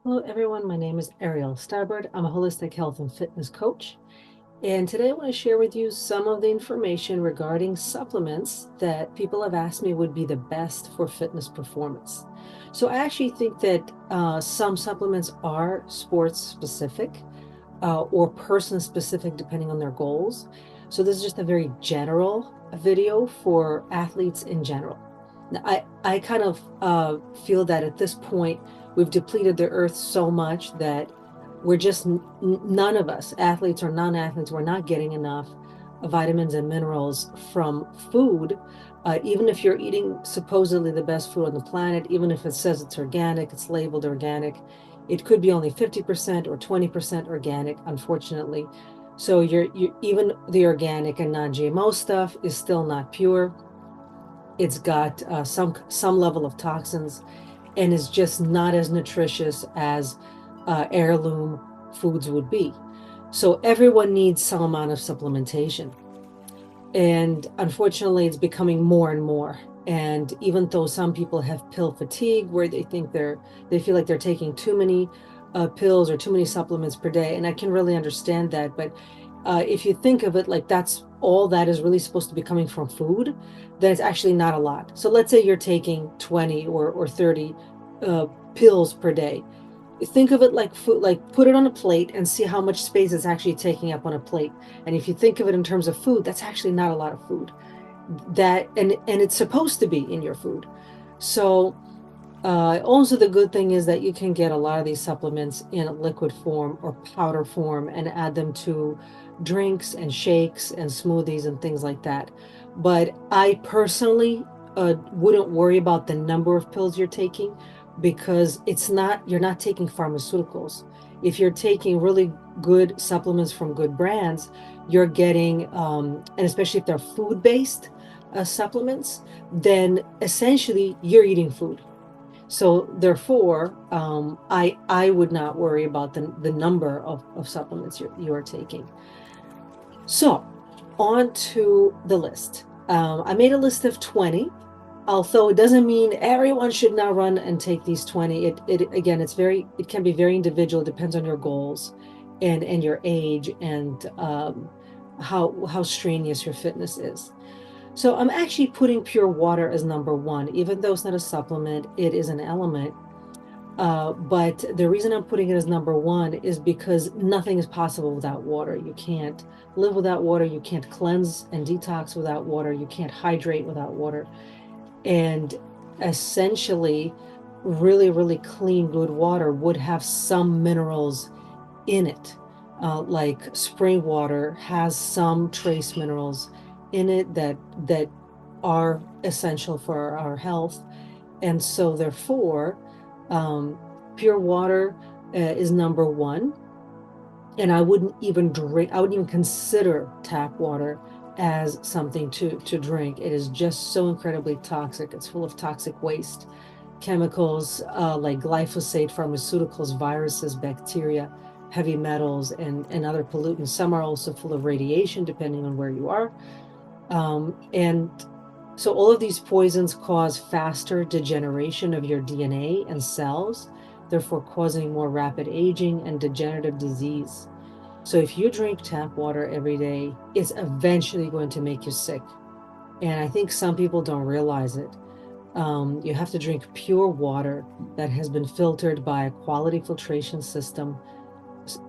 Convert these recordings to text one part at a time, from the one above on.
Hello, everyone. My name is Ariel Stabbard. I'm a holistic health and fitness coach. And today I want to share with you some of the information regarding supplements that people have asked me would be the best for fitness performance. So I actually think that some supplements are sports specific or person specific depending on their goals. So this is just a very general video for athletes in general. Now, I kind of feel that at this point, we've depleted the earth so much that we're just none of us, athletes or non-athletes, we're not getting enough vitamins and minerals from food. Even if you're eating supposedly the best food on the planet, even if it says it's organic, it's labeled organic, it could be only 50% or 20% organic, unfortunately. So even the organic and non-GMO stuff is still not pure. It's got some level of toxins and is just not as nutritious as heirloom foods would be. So everyone needs some amount of supplementation. And unfortunately, it's becoming more and more. And even though some people have pill fatigue, where they feel like they're taking too many pills or too many supplements per day, and I can really understand that. But if you think of it like that's all that is really supposed to be coming from food, then it's actually not a lot. So let's say you're taking 20 or 30 pills per day. Think of it like food, like put it on a plate and see how much space it's actually taking up on a plate. And if you think of it in terms of food, that's actually not a lot of food. And it's supposed to be in your food. So also the good thing is that you can get a lot of these supplements in liquid form or powder form and add them to drinks and shakes and smoothies and things like that. But I personally wouldn't worry about the number of pills you're taking, because you're not taking pharmaceuticals. If you're taking really good supplements from good brands, you're getting, and especially if they're food-based supplements, then essentially you're eating food. So therefore, I would not worry about the number of supplements you are taking. So on to the list. I made a list of 20. Although it doesn't mean everyone should now run and take these 20. Again, it can be very individual. It depends on your goals and your age and how strenuous your fitness is. So I'm actually putting pure water as number one, even though it's not a supplement, it is an element. But the reason I'm putting it as number one is because nothing is possible without water. You can't live without water. You can't cleanse and detox without water. You can't hydrate without water. And essentially, really, really clean, good water would have some minerals in it. Like spring water has some trace minerals in it that are essential for our health. And so therefore, pure water is number one. And I wouldn't even consider tap water as something to drink. It is just so incredibly toxic. It's full of toxic waste, chemicals like glyphosate, pharmaceuticals, viruses, bacteria, heavy metals, and other pollutants. Some are also full of radiation, depending on where you are. And so all of these poisons cause faster degeneration of your DNA and cells, therefore causing more rapid aging and degenerative disease. So if you drink tap water every day, it's eventually going to make you sick. And I think some people don't realize it. You have to drink pure water that has been filtered by a quality filtration system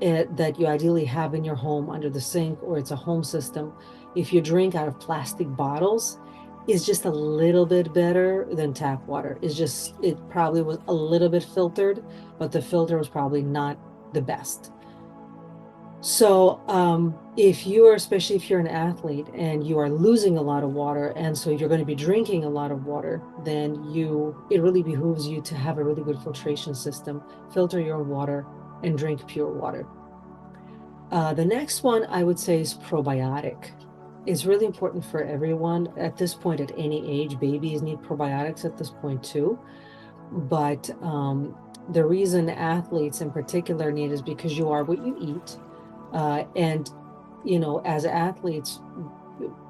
that you ideally have in your home under the sink, or it's a home system. If you drink out of plastic bottles, it's just a little bit better than tap water. It probably was a little bit filtered, but the filter was probably not the best. So especially if you're an athlete and you are losing a lot of water, and so you're going to be drinking a lot of water, then it really behooves you to have a really good filtration system, filter your own water, and drink pure water. The next one I would say is probiotic. It's really important for everyone at this point, at any age. Babies need probiotics at this point too. But the reason athletes in particular need is because you are what you eat. And, as athletes,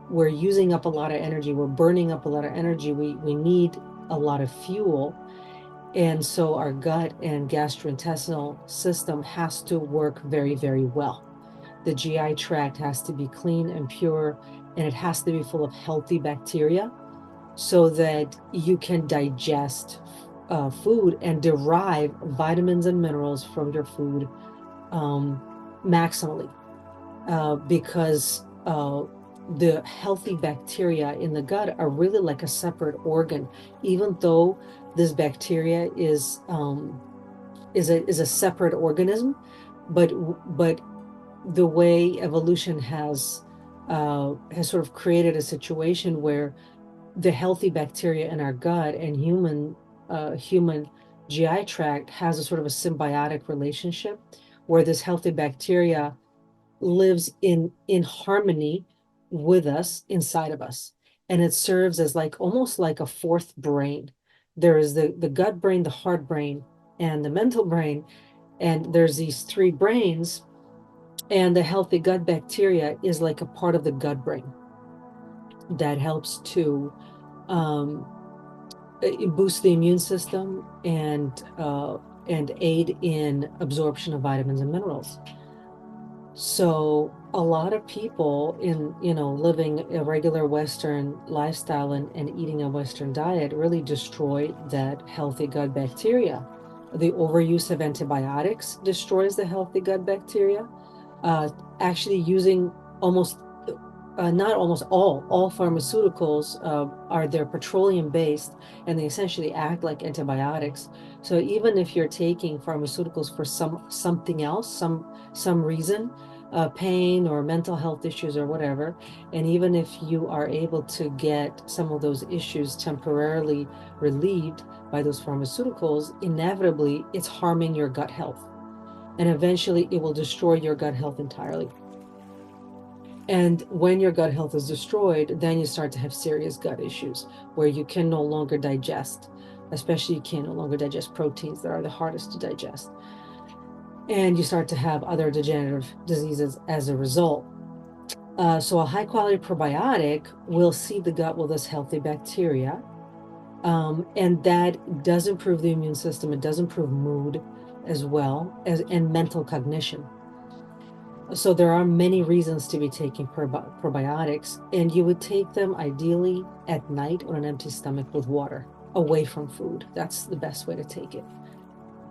we're using up a lot of energy. We're burning up a lot of energy. We need a lot of fuel. And so our gut and gastrointestinal system has to work very, very well. The GI tract has to be clean and pure, and it has to be full of healthy bacteria so that you can digest food and derive vitamins and minerals from your food maximally, because the healthy bacteria in the gut are really like a separate organ, even though this bacteria is a separate organism, but the way evolution has sort of created a situation where the healthy bacteria in our gut and human GI tract has a sort of a symbiotic relationship where this healthy bacteria lives in harmony with us, inside of us, and it serves as like almost like a fourth brain. There is the gut brain, the heart brain, and the mental brain, and there's these three brains, and the healthy gut bacteria is like a part of the gut brain that helps to boost the immune system and aid in absorption of vitamins and minerals. So a lot of people in, living a regular Western lifestyle and eating a Western diet really destroy that healthy gut bacteria. The overuse of antibiotics destroys the healthy gut bacteria. Actually using almost, not almost all pharmaceuticals they're petroleum based, and they essentially act like antibiotics. So even if you're taking pharmaceuticals for something else, some reason, pain or mental health issues or whatever, and even if you are able to get some of those issues temporarily relieved by those pharmaceuticals, inevitably it's harming your gut health. And eventually it will destroy your gut health entirely. And when your gut health is destroyed, then you start to have serious gut issues where you can no longer digest, especially you can no longer digest proteins that are the hardest to digest. And you start to have other degenerative diseases as a result. So a high quality probiotic will seed the gut with this healthy bacteria. And that does improve the immune system. It does improve mood as well as and mental cognition. So there are many reasons to be taking probiotics, and you would take them ideally at night on an empty stomach with water, away from food. That's the best way to take it.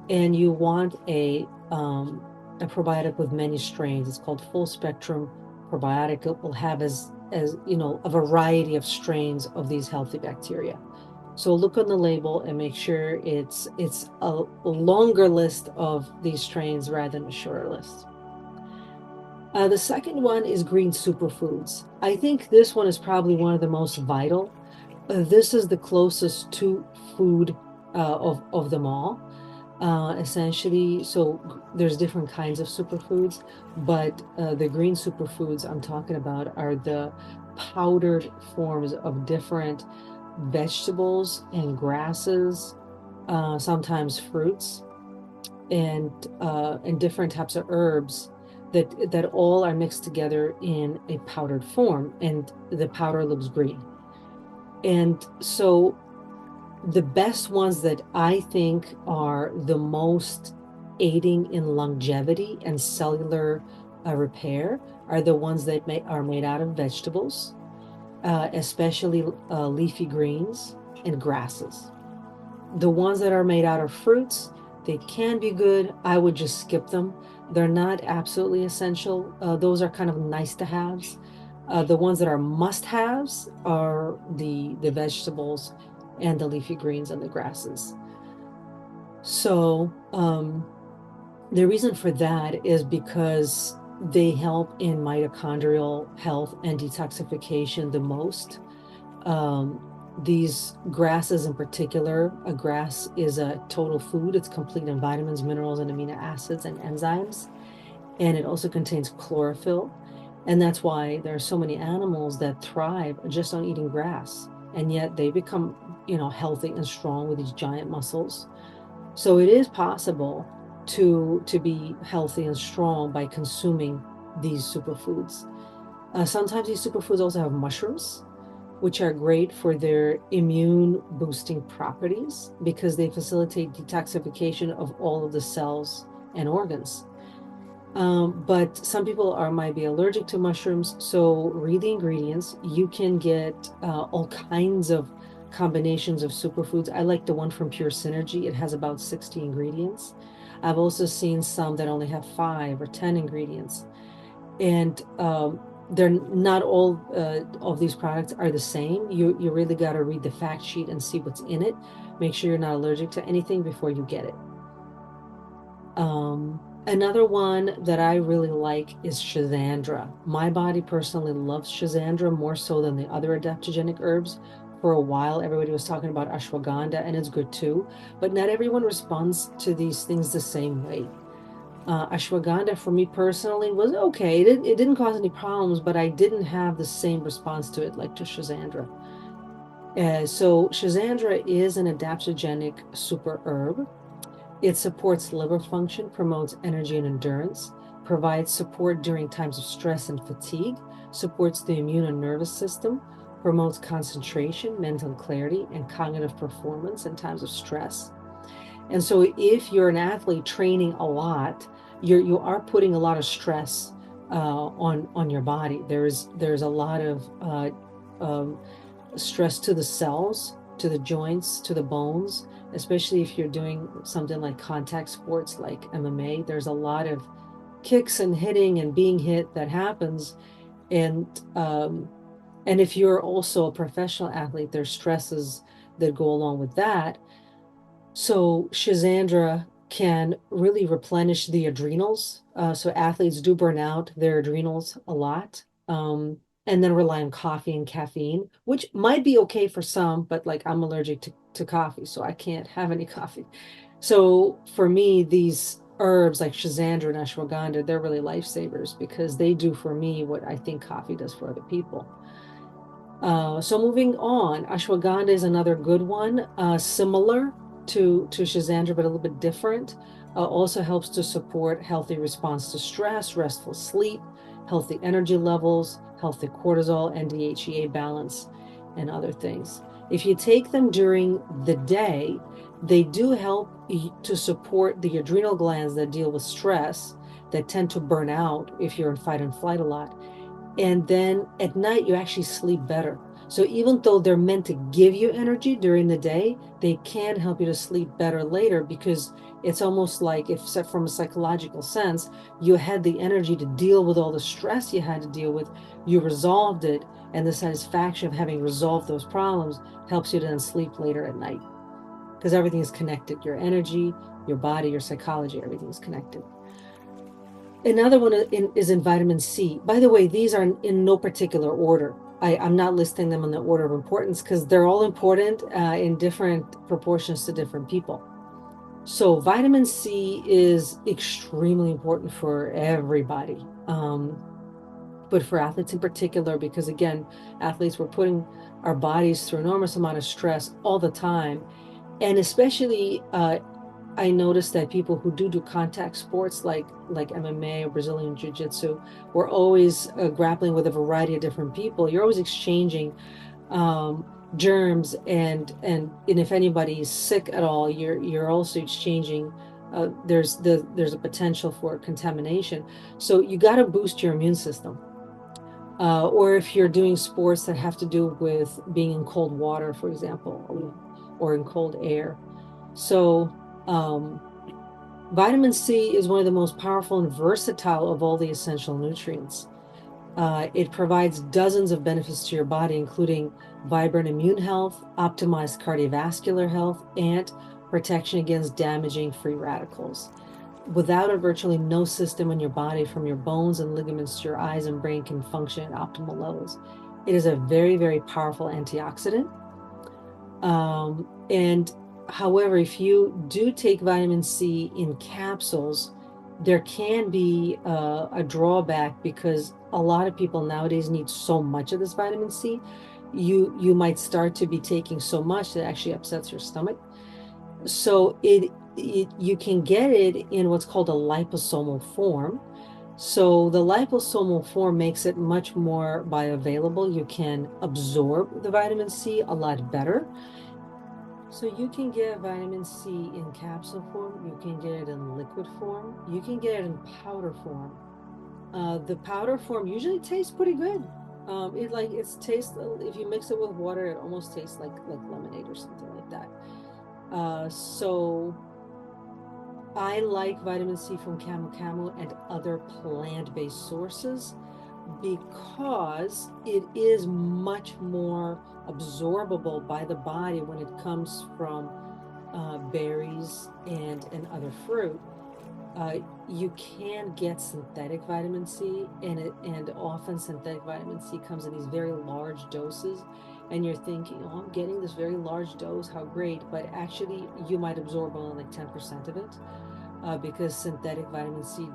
And you want a probiotic with many strains. It's called full spectrum probiotic. It will have as a variety of strains of these healthy bacteria. So look on the label and make sure it's a longer list of these strains rather than a shorter list. The second one is green superfoods. I think this one is probably one of the most vital. This is the closest to food of them all. Essentially, so there's different kinds of superfoods, but the green superfoods I'm talking about are the powdered forms of different vegetables and grasses, sometimes fruits, and different types of herbs that all are mixed together in a powdered form, and the powder looks green. And so the best ones that I think are the most aiding in longevity and cellular repair are the ones that are made out of vegetables, especially leafy greens and grasses. The ones that are made out of fruits, they can be good. I would just skip them. They're not absolutely essential. Those are kind of nice to haves. The ones that are must-haves are the vegetables and the leafy greens and the grasses. So the reason for that is because they help in mitochondrial health and detoxification the most. These grasses in particular, a grass is a total food. It's complete in vitamins, minerals, and amino acids and enzymes. And it also contains chlorophyll. And that's why there are so many animals that thrive just on eating grass. And yet they become, healthy and strong with these giant muscles. So it is possible to be healthy and strong by consuming these superfoods. Sometimes these superfoods also have mushrooms. which are great for their immune boosting properties because they facilitate detoxification of all of the cells and organs. But some people might be allergic to mushrooms, so read the ingredients. You can get all kinds of combinations of superfoods. I like the one from Pure Synergy. It has about 60 ingredients. I've also seen some that only have 5 or 10 ingredients. And they're not all of these products are the same. You really got to read the fact sheet and see what's in it. Make sure you're not allergic to anything before you get it. Another one that I really like is Schisandra. My body personally loves Schisandra more so than the other adaptogenic herbs. For a while, everybody was talking about ashwagandha, and it's good too, but not everyone responds to these things the same way. Ashwagandha for me personally was okay. It didn't cause any problems, but I didn't have the same response to it like to Schisandra. So Schisandra is an adaptogenic super herb. It supports liver function, promotes energy and endurance, provides support during times of stress and fatigue, supports the immune and nervous system, promotes concentration, mental clarity, and cognitive performance in times of stress. And so if you're an athlete training a lot, you are putting a lot of stress on your body. There's a lot of stress to the cells, to the joints, to the bones, especially if you're doing something like contact sports like MMA. There's a lot of kicks and hitting and being hit that happens. And if you're also a professional athlete, there's stresses that go along with that. So Schisandra can really replenish the adrenals. So athletes do burn out their adrenals a lot. And then rely on coffee and caffeine, which might be okay for some, but like I'm allergic to coffee, so I can't have any coffee. So for me, these herbs like Schisandra and ashwagandha, they're really lifesavers because they do for me what I think coffee does for other people. So moving on, ashwagandha is another good one, similar to Schisandra, but a little bit different. Also helps to support healthy response to stress, restful sleep, healthy energy levels, healthy cortisol and DHEA balance, and other things. If you take them during the day, they do help to support the adrenal glands that deal with stress, that tend to burn out if you're in fight and flight a lot. And then at night, you actually sleep better. So even though they're meant to give you energy during the day, they can help you to sleep better later because it's almost like if from a psychological sense, you had the energy to deal with all the stress you had to deal with, you resolved it, and the satisfaction of having resolved those problems helps you to then sleep later at night because everything is connected. Your energy, your body, your psychology, everything is connected. Another one is in vitamin C. By the way, these are in no particular order. I'm not listing them in the order of importance because they're all important in different proportions to different people. So vitamin C is extremely important for everybody, but for athletes in particular, because again, athletes, we're putting our bodies through enormous amount of stress all the time. And especially, I noticed that people who do contact sports like MMA or Brazilian Jiu-Jitsu, we're always grappling with a variety of different people. You're always exchanging germs, and if anybody's sick at all, you're also exchanging. There's a potential for contamination. So you got to boost your immune system. Or if you're doing sports that have to do with being in cold water, for example, or in cold air. So vitamin C is one of the most powerful and versatile of all the essential nutrients. It provides dozens of benefits to your body, including vibrant immune health, optimized cardiovascular health, and protection against damaging free radicals. Without it, virtually no system in your body, from your bones and ligaments to your eyes and brain, can function at optimal levels. It is a very, very powerful antioxidant. And however, if you do take vitamin C in capsules, there can be a drawback because a lot of people nowadays need so much of this vitamin C. You might start to be taking so much that it actually upsets your stomach. So you can get it in what's called a liposomal form. So the liposomal form makes it much more bioavailable. You can absorb the vitamin C a lot better. So you can get vitamin C in capsule form, you can get it in liquid form, you can get it in powder form. The powder form usually tastes pretty good. It's tastes, if you mix it with water, it almost tastes like lemonade or something like that. So I like vitamin C from camel and other plant-based sources because it is much more absorbable by the body when it comes from berries and other fruit. You can get synthetic vitamin C, and often synthetic vitamin C comes in these very large doses, and you're thinking, oh, I'm getting this very large dose, how great, but actually you might absorb only like 10% of it, because synthetic vitamin C,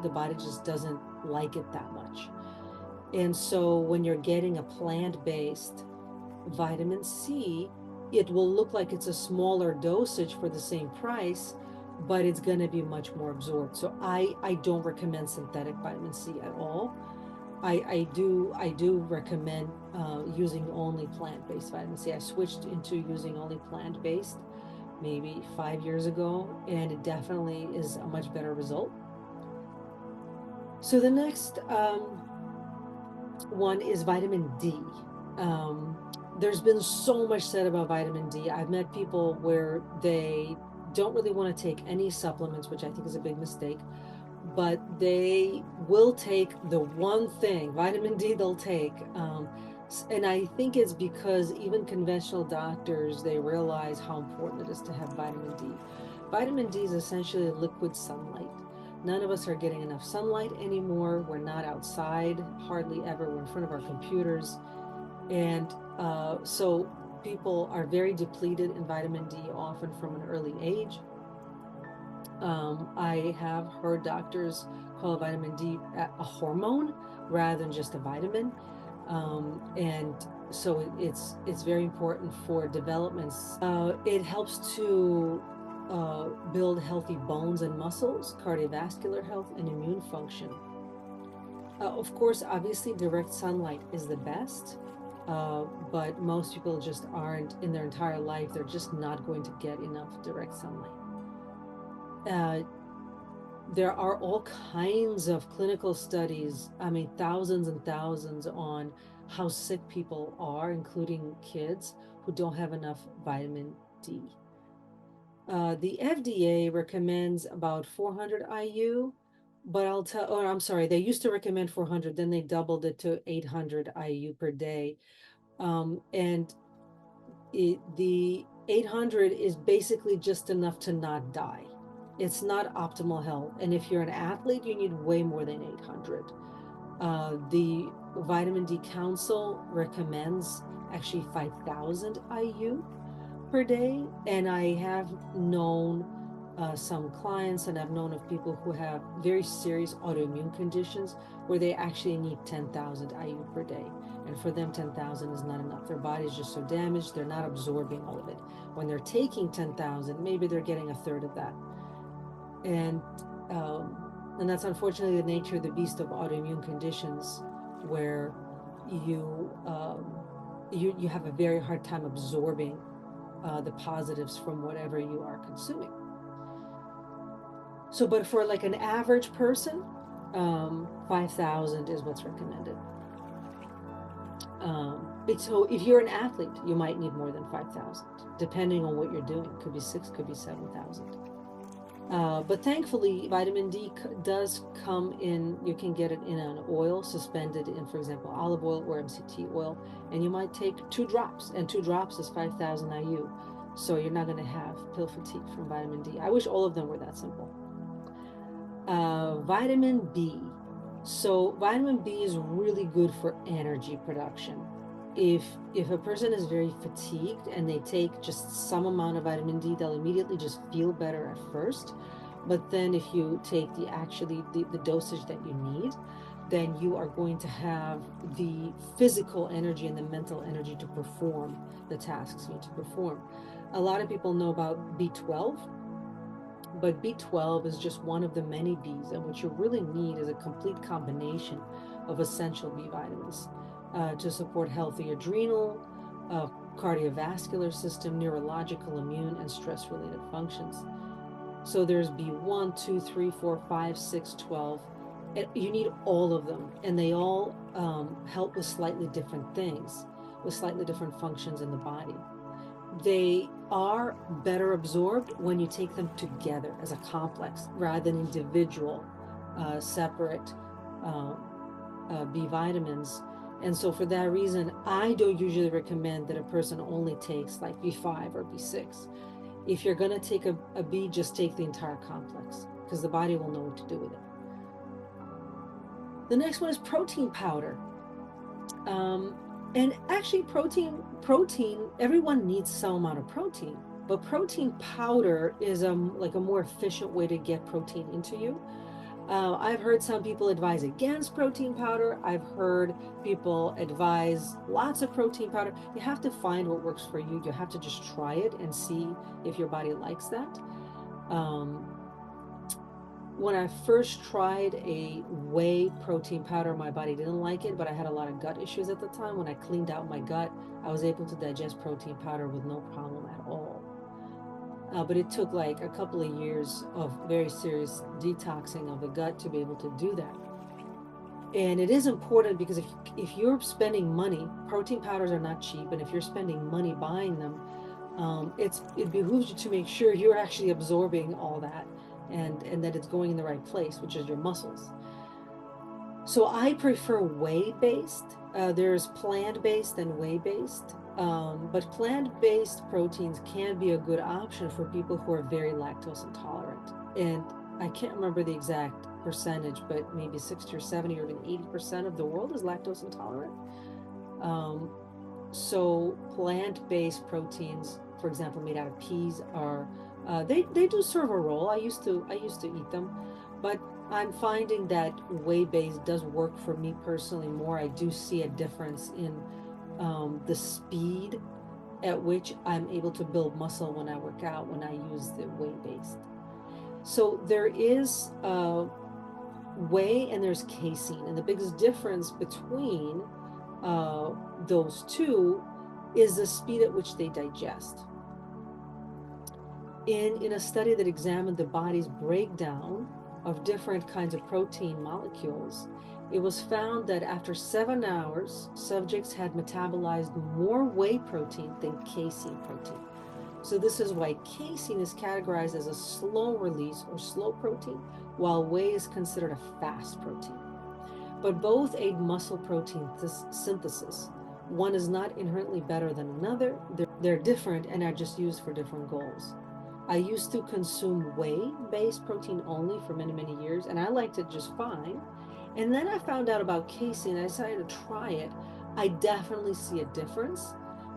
the body just doesn't like it that much. And so when you're getting a plant-based vitamin C, it will look like it's a smaller dosage for the same price, but it's going to be much more absorbed. So I don't recommend synthetic vitamin C at all. I do recommend using only plant-based vitamin C. I switched into using only plant-based maybe 5 years ago, and it definitely is a much better result. So the next one is vitamin D. There's been so much said about vitamin D. I've met people where they don't really want to take any supplements, which I think is a big mistake, but they will take the one thing, vitamin D, they'll take. And I think it's because even conventional doctors, they realize how important it is to have vitamin D. Vitamin D is essentially liquid sunlight. None of us are getting enough sunlight anymore. We're not outside hardly ever. We're in front of our computers. And so people are very depleted in vitamin D, often from an early age. I have heard doctors call vitamin D a hormone rather than just a vitamin. And so it's very important for developments. It helps to build healthy bones and muscles, cardiovascular health, and immune function. Of course, obviously, direct sunlight is the best, but most people just aren't, in their entire life, they're just not going to get enough direct sunlight. There are all kinds of clinical studies, I mean, thousands and thousands, on how sick people are, including kids who don't have enough vitamin D. The FDA recommends about 400 IU, but I'm sorry, they used to recommend 400, then they doubled it to 800 IU per day. And the 800 is basically just enough to not die. It's not optimal health. And if you're an athlete, you need way more than 800. The Vitamin D Council recommends actually 5,000 IU per day. And I have known some clients, and I've known of people who have very serious autoimmune conditions where they actually need 10,000 IU per day. And for them, 10,000 is not enough. Their body's just so damaged, they're not absorbing all of it. When they're taking 10,000, maybe they're getting a third of that. And that's unfortunately the nature of the beast of autoimmune conditions, where you have a very hard time absorbing the positives from whatever you are consuming. So, but for like an average person, 5,000 is what's recommended. So if you're an athlete, you might need more than 5,000, depending on what you're doing. Could be 6, could be 7,000. But thankfully, vitamin D does come in, you can get it in an oil suspended in, for example, olive oil or MCT oil, and you might take 2 drops, and 2 drops is 5,000 IU. So you're not going to have pill fatigue from vitamin D. I wish all of them were that simple. Vitamin B. So vitamin B is really good for energy production. If a person is very fatigued and they take just some amount of vitamin D, they'll immediately just feel better at first. But then if you take the dosage that you need, then you are going to have the physical energy and the mental energy to perform the tasks you need to perform. A lot of people know about B12. but B12 is just one of the many Bs, and what you really need is a complete combination of essential B vitamins to support healthy adrenal, cardiovascular system, neurological, immune, and stress-related functions. So there's B1, 2, 3, 4, 5, 6, 12. And you need all of them, and they all help with slightly different things, with slightly different functions in the body. They are better absorbed when you take them together as a complex rather than individual, separate B vitamins. And so for that reason, I don't usually recommend that a person only takes like B5 or B6. If you're going to take a B, just take the entire complex, because the body will know what to do with it. The next one is protein powder. And actually protein, everyone needs some amount of protein, but protein powder is like a more efficient way to get protein into you. I've heard some people advise against protein powder. I've heard people advise lots of protein powder. You have to find what works for you. You have to just try it and see if your body likes that. When I first tried a whey protein powder, my body didn't like it, but I had a lot of gut issues at the time. When I cleaned out my gut, I was able to digest protein powder with no problem at all. But it took like a couple of years of very serious detoxing of the gut to be able to do that. And it is important because if you're spending money, protein powders are not cheap, and if you're spending money buying them, it behooves you to make sure you're actually absorbing all that and that it's going in the right place, which is your muscles. So I prefer whey-based. There's plant-based and whey-based. But plant-based proteins can be a good option for people who are very lactose intolerant. And I can't remember the exact percentage, but maybe 60 or 70 or even 80% of the world is lactose intolerant. So plant-based proteins, for example, made out of peas, are they do serve a role. I used to eat them, but I'm finding that whey-based does work for me personally more. I do see a difference in the speed at which I'm able to build muscle when I work out, when I use the whey-based. So there is whey and there's casein, and the biggest difference between those two is the speed at which they digest. In a study that examined the body's breakdown of different kinds of protein molecules, it was found that after 7 hours, subjects had metabolized more whey protein than casein protein. So this is why casein is categorized as a slow release or slow protein, while whey is considered a fast protein. But both aid muscle protein synthesis. One is not inherently better than another. They're different and are just used for different goals. I used to consume whey-based protein only for many, many years, and I liked it just fine. And then I found out about casein. I decided to try it. I definitely see a difference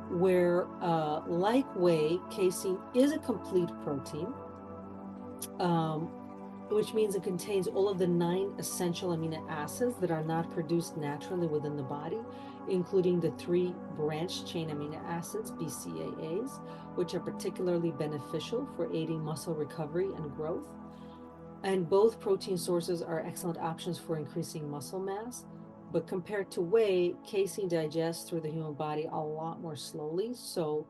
where, like whey, casein is a complete protein, which means it contains all of the 9 essential amino acids that are not produced naturally within the body, including the 3 branched chain amino acids, BCAAs, which are particularly beneficial for aiding muscle recovery and growth. And both protein sources are excellent options for increasing muscle mass. But compared to whey, casein digests through the human body a lot more slowly. So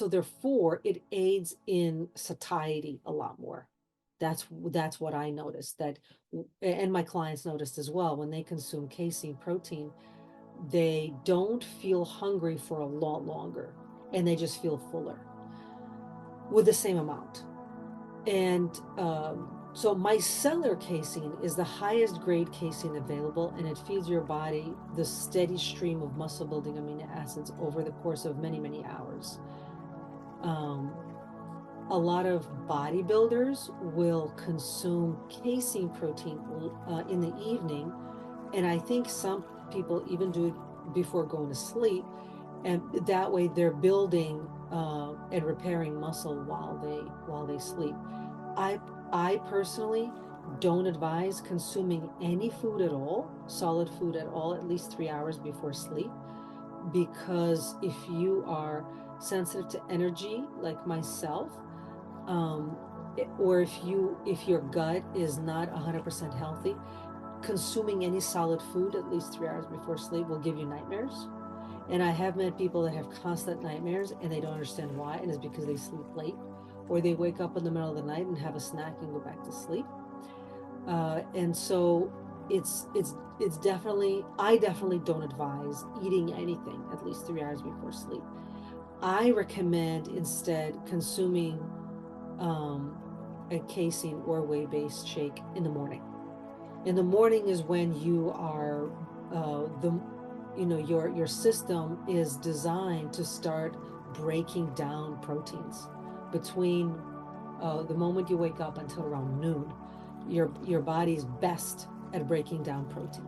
therefore, it aids in satiety a lot more. That's what I noticed, and my clients noticed as well. When they consume casein protein, they don't feel hungry for a lot longer, and they just feel fuller with the same amount. And so micellar casein is the highest grade casein available, and it feeds your body the steady stream of muscle building amino acids over the course of many, many hours. A lot of bodybuilders will consume casein protein in the evening, and I think some people even do it before going to sleep, and that way they're building and repairing muscle while they sleep. I personally don't advise consuming any food at all, solid food at all, at least 3 hours before sleep, because if you are sensitive to energy like myself, um, or if your gut is not 100% healthy, consuming any solid food at least 3 hours before sleep will give you nightmares. And I have met people that have constant nightmares and they don't understand why, and it's because they sleep late, or they wake up in the middle of the night and have a snack and go back to sleep. And so it's definitely, I definitely don't advise eating anything at least 3 hours before sleep. I recommend instead consuming um, a casein or whey-based shake in the morning. In the morning is when you are the your system is designed to start breaking down proteins between the moment you wake up until around noon. Your body's best at breaking down protein.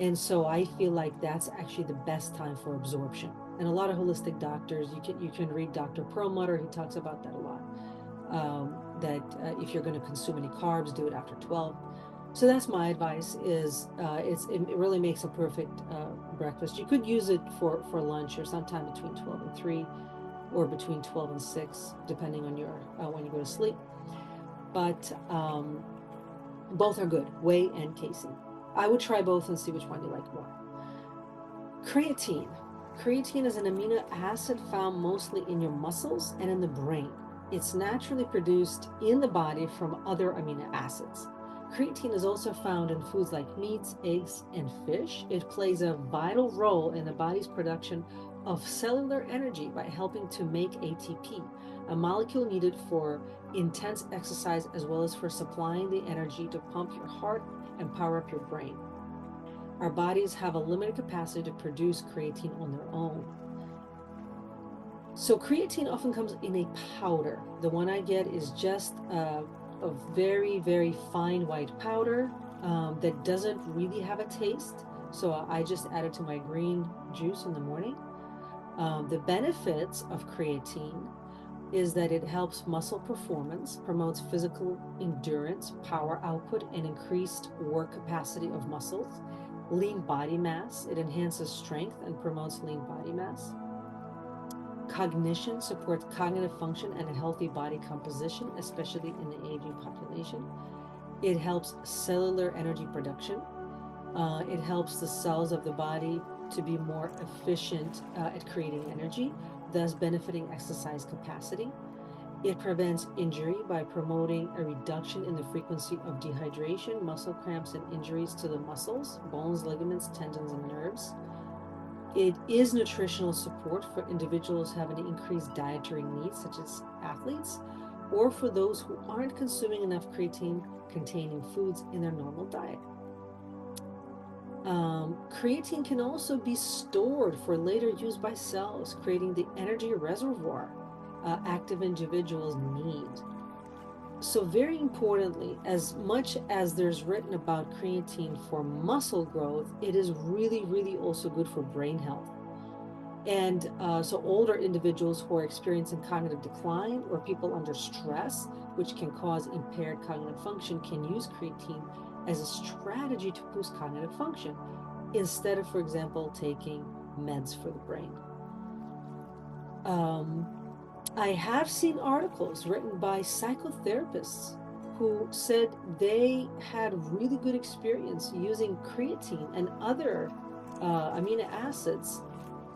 And so I feel like that's actually the best time for absorption. And a lot of holistic doctors, you can read Dr. Perlmutter, he talks about that a lot. That if you're going to consume any carbs, do it after 12. So that's my advice. It really makes a perfect breakfast. You could use it for lunch or sometime between 12 and 3, or between 12 and 6, depending on your when you go to sleep. But both are good, whey and casein. I would try both and see which one you like more. Creatine. Creatine is an amino acid found mostly in your muscles and in the brain. It's naturally produced in the body from other amino acids. Creatine is also found in foods like meats, eggs, and fish. It plays a vital role in the body's production of cellular energy by helping to make ATP, a molecule needed for intense exercise as well as for supplying the energy to pump your heart and power up your brain. Our bodies have a limited capacity to produce creatine on their own. So creatine often comes in a powder. The one I get is just a very, very fine white powder that doesn't really have a taste. So I just add it to my green juice in the morning. The benefits of creatine is that it helps muscle performance, promotes physical endurance, power output, and increased work capacity of muscles. Lean body mass, it enhances strength and promotes lean body mass. Cognition, supports cognitive function and a healthy body composition, especially in the aging population. It helps cellular energy production. It helps the cells of the body to be more efficient at creating energy, thus benefiting exercise capacity. It prevents injury by promoting a reduction in the frequency of dehydration, muscle cramps, and injuries to the muscles, bones, ligaments, tendons, and nerves. It is nutritional support for individuals having increased dietary needs, such as athletes, or for those who aren't consuming enough creatine-containing foods in their normal diet. Creatine can also be stored for later use by cells, creating the energy reservoir active individuals need. So very importantly, as much as there's written about creatine for muscle growth, it is really, really also good for brain health. And so older individuals who are experiencing cognitive decline or people under stress, which can cause impaired cognitive function, can use creatine as a strategy to boost cognitive function instead of, for example, taking meds for the brain. I have seen articles written by psychotherapists who said they had really good experience using creatine and other amino acids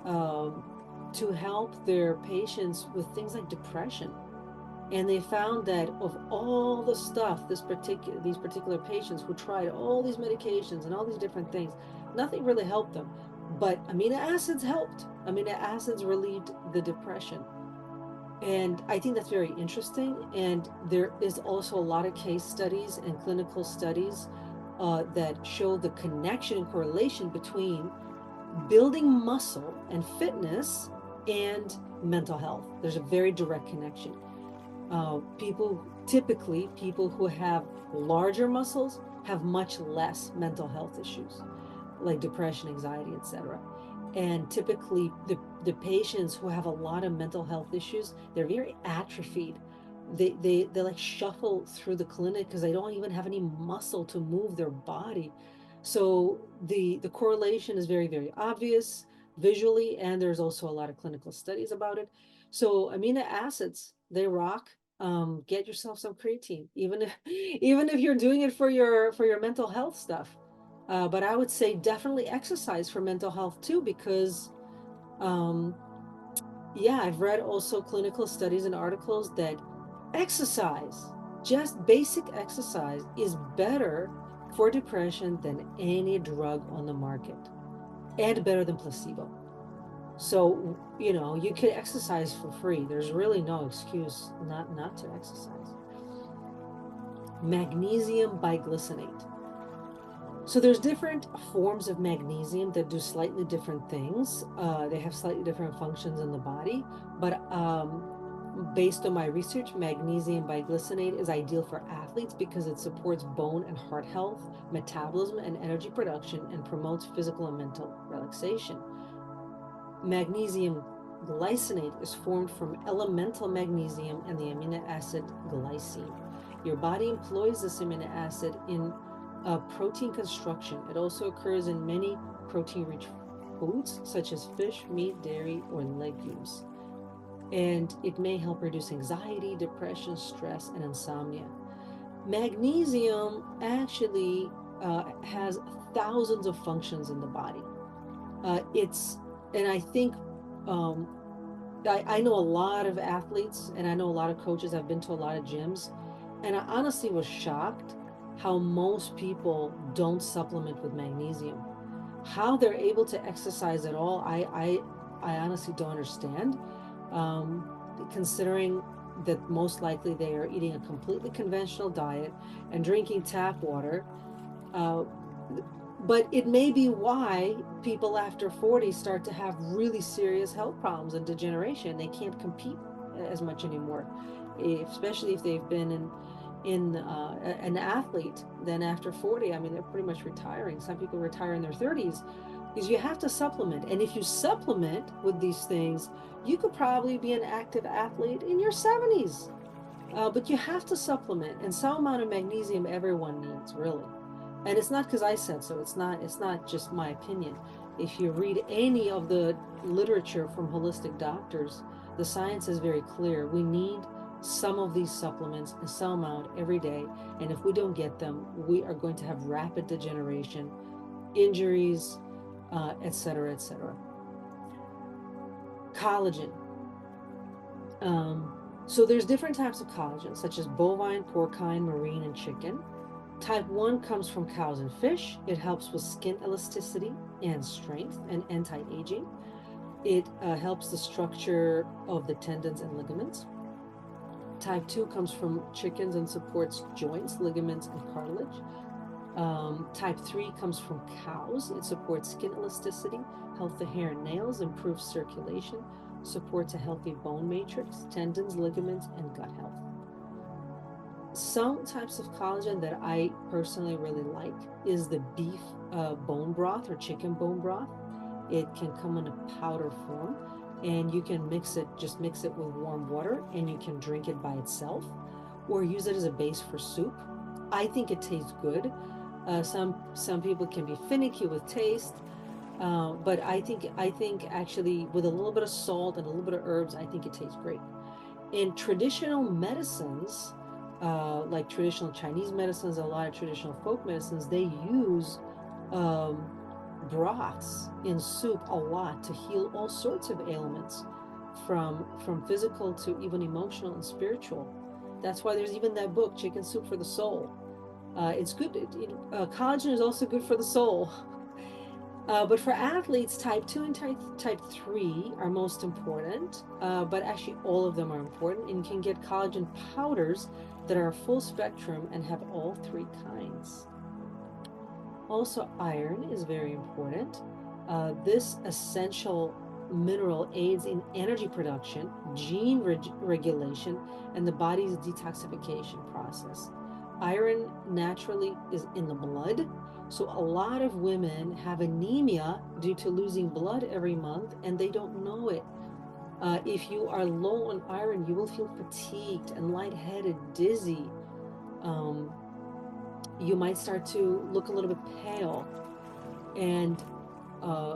to help their patients with things like depression. And they found that of all the stuff, these particular patients who tried all these medications and all these different things, nothing really helped them. But amino acids helped. Amino acids relieved the depression. And I think that's very interesting. And there is also a lot of case studies and clinical studies that show the connection and correlation between building muscle and fitness and mental health. There's a very direct connection. Typically people who have larger muscles have much less mental health issues like depression, anxiety, etc. And typically the patients who have a lot of mental health issues, they're very atrophied. They like shuffle through the clinic because they don't even have any muscle to move their body. So the correlation is very, very obvious visually, and there's also a lot of clinical studies about it. So amino acids, they rock. get yourself some creatine, even if you're doing it for your mental health stuff. But I would say definitely exercise for mental health too, because yeah, I've read also clinical studies and articles that exercise, just basic exercise, is better for depression than any drug on the market, and better than placebo. So, you could exercise for free. There's really no excuse not to exercise. Magnesium biglycinate. So there's different forms of magnesium that do slightly different things. They have slightly different functions in the body, but based on my research, magnesium biglycinate is ideal for athletes because it supports bone and heart health, metabolism, and energy production, and promotes physical and mental relaxation. Magnesium glycinate is formed from elemental magnesium and the amino acid glycine. Your body employs this amino acid in protein construction. It also occurs in many protein-rich foods, such as fish, meat, dairy, or legumes. And it may help reduce anxiety, depression, stress, and insomnia. Magnesium actually has thousands of functions in the body. And I think I know a lot of athletes, and I know a lot of coaches. I've been to a lot of gyms, and I honestly was shocked how most people don't supplement with magnesium. How they're able to exercise at all, I honestly don't understand, considering that most likely they are eating a completely conventional diet and drinking tap water. But it may be why people after 40 start to have really serious health problems and degeneration. They can't compete as much anymore, especially if they've been an athlete. Then after 40, I mean, they're pretty much retiring. Some people retire in their 30s, because you have to supplement. And if you supplement with these things, you could probably be an active athlete in your 70s. But you have to supplement, and some amount of magnesium everyone needs, really. And it's not because I said so. It's not just my opinion. If you read any of the literature from holistic doctors, the science is very clear. We need some of these supplements and some amount every day. And if we don't get them, we are going to have rapid degeneration, injuries, etc., etc. Collagen. So there's different types of collagen, such as bovine, porcine, marine, and chicken. Type 1 comes from cows and fish. It helps with skin elasticity and strength and anti-aging. It helps the structure of the tendons and ligaments. Type 2 comes from chickens and supports joints, ligaments, and cartilage. Type 3 comes from cows. It supports skin elasticity, healthy hair and nails, improves circulation, supports a healthy bone matrix, tendons, ligaments, and gut health. Some types of collagen that I personally really like is the beef bone broth or chicken bone broth. It can come in a powder form, and you can just mix it with warm water, and you can drink it by itself or use it as a base for soup. I think it tastes good. Some people can be finicky with taste, but I think actually with a little bit of salt and a little bit of herbs, I think it tastes great. In traditional medicines, like traditional Chinese medicines, a lot of traditional folk medicines, they use broths in soup a lot to heal all sorts of ailments, from physical to even emotional and spiritual. That's why there's even that book, Chicken Soup for the Soul. It's good. Collagen is also good for the soul. But for athletes, type 2 and type 3 are most important, but actually all of them are important. And you can get collagen powders that are full spectrum and have all three kinds. Also, iron is very important. This essential mineral aids in energy production, gene regulation, and the body's detoxification process. Iron naturally is in the blood, so a lot of women have anemia due to losing blood every month, and they don't know it. If you are low on iron, you will feel fatigued and lightheaded, dizzy. You might start to look a little bit pale. And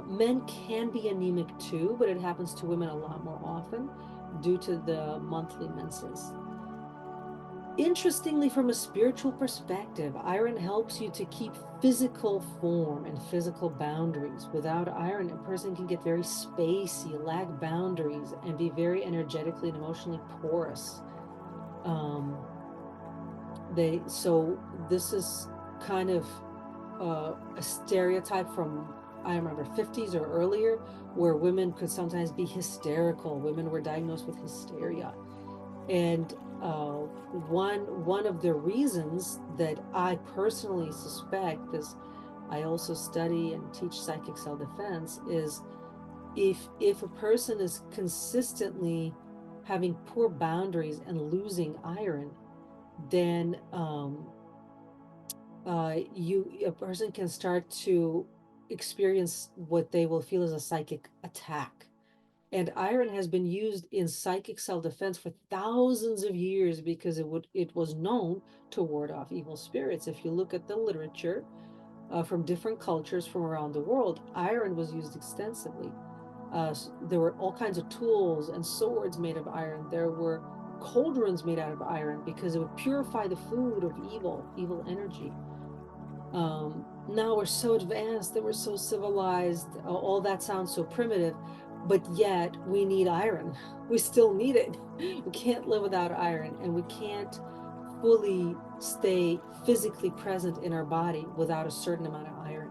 men can be anemic too, but it happens to women a lot more often due to the monthly menses. Interestingly, from a spiritual perspective, iron helps you to keep physical form and physical boundaries. Without iron, a person can get very spacey, lack boundaries, and be very energetically and emotionally porous. So this is kind of a stereotype from, I remember, 50s or earlier, where women could sometimes be hysterical. Women were diagnosed with hysteria. And one of the reasons that I personally suspect, because I also study and teach psychic self-defense, is if a person is consistently having poor boundaries and losing iron, then a person can start to experience what they will feel as a psychic attack. And iron has been used in psychic self-defense for thousands of years because it was known to ward off evil spirits. If you look at the literature from different cultures from around the world, iron was used extensively. There were all kinds of tools and swords made of iron. There were cauldrons made out of iron because it would purify the food of evil energy. Now we're so advanced and we're so civilized. All that sounds so primitive, but yet we need iron. We still need it. We can't live without iron, and we can't fully stay physically present in our body without a certain amount of iron.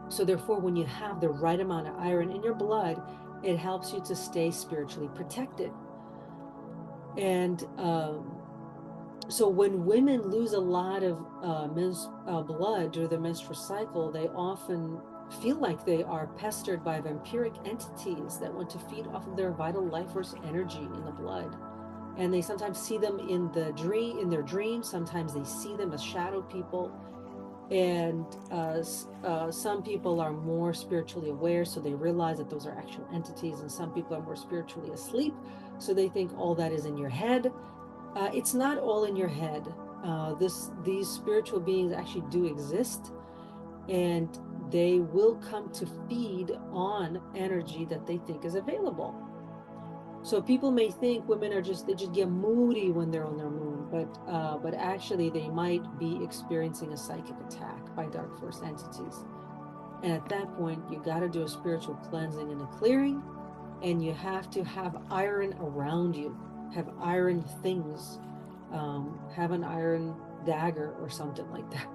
So therefore, when you have the right amount of iron in your blood, it helps you to stay spiritually protected. And so when women lose a lot of blood during the menstrual cycle, they often feel like they are pestered by vampiric entities that want to feed off of their vital life force energy in the blood. And they sometimes see them in their dreams. Sometimes they see them as shadow people. And some people are more spiritually aware, so they realize that those are actual entities. And some people are more spiritually asleep, so they think all that is in your head. It's not all in your head. These spiritual beings actually do exist, and they will come to feed on energy that they think is available. So people may think women they just get moody when they're on their moon, but actually they might be experiencing a psychic attack by dark force entities. And at that point, you got to do a spiritual cleansing and a clearing, and you have to have iron around you, have iron things, have an iron dagger or something like that,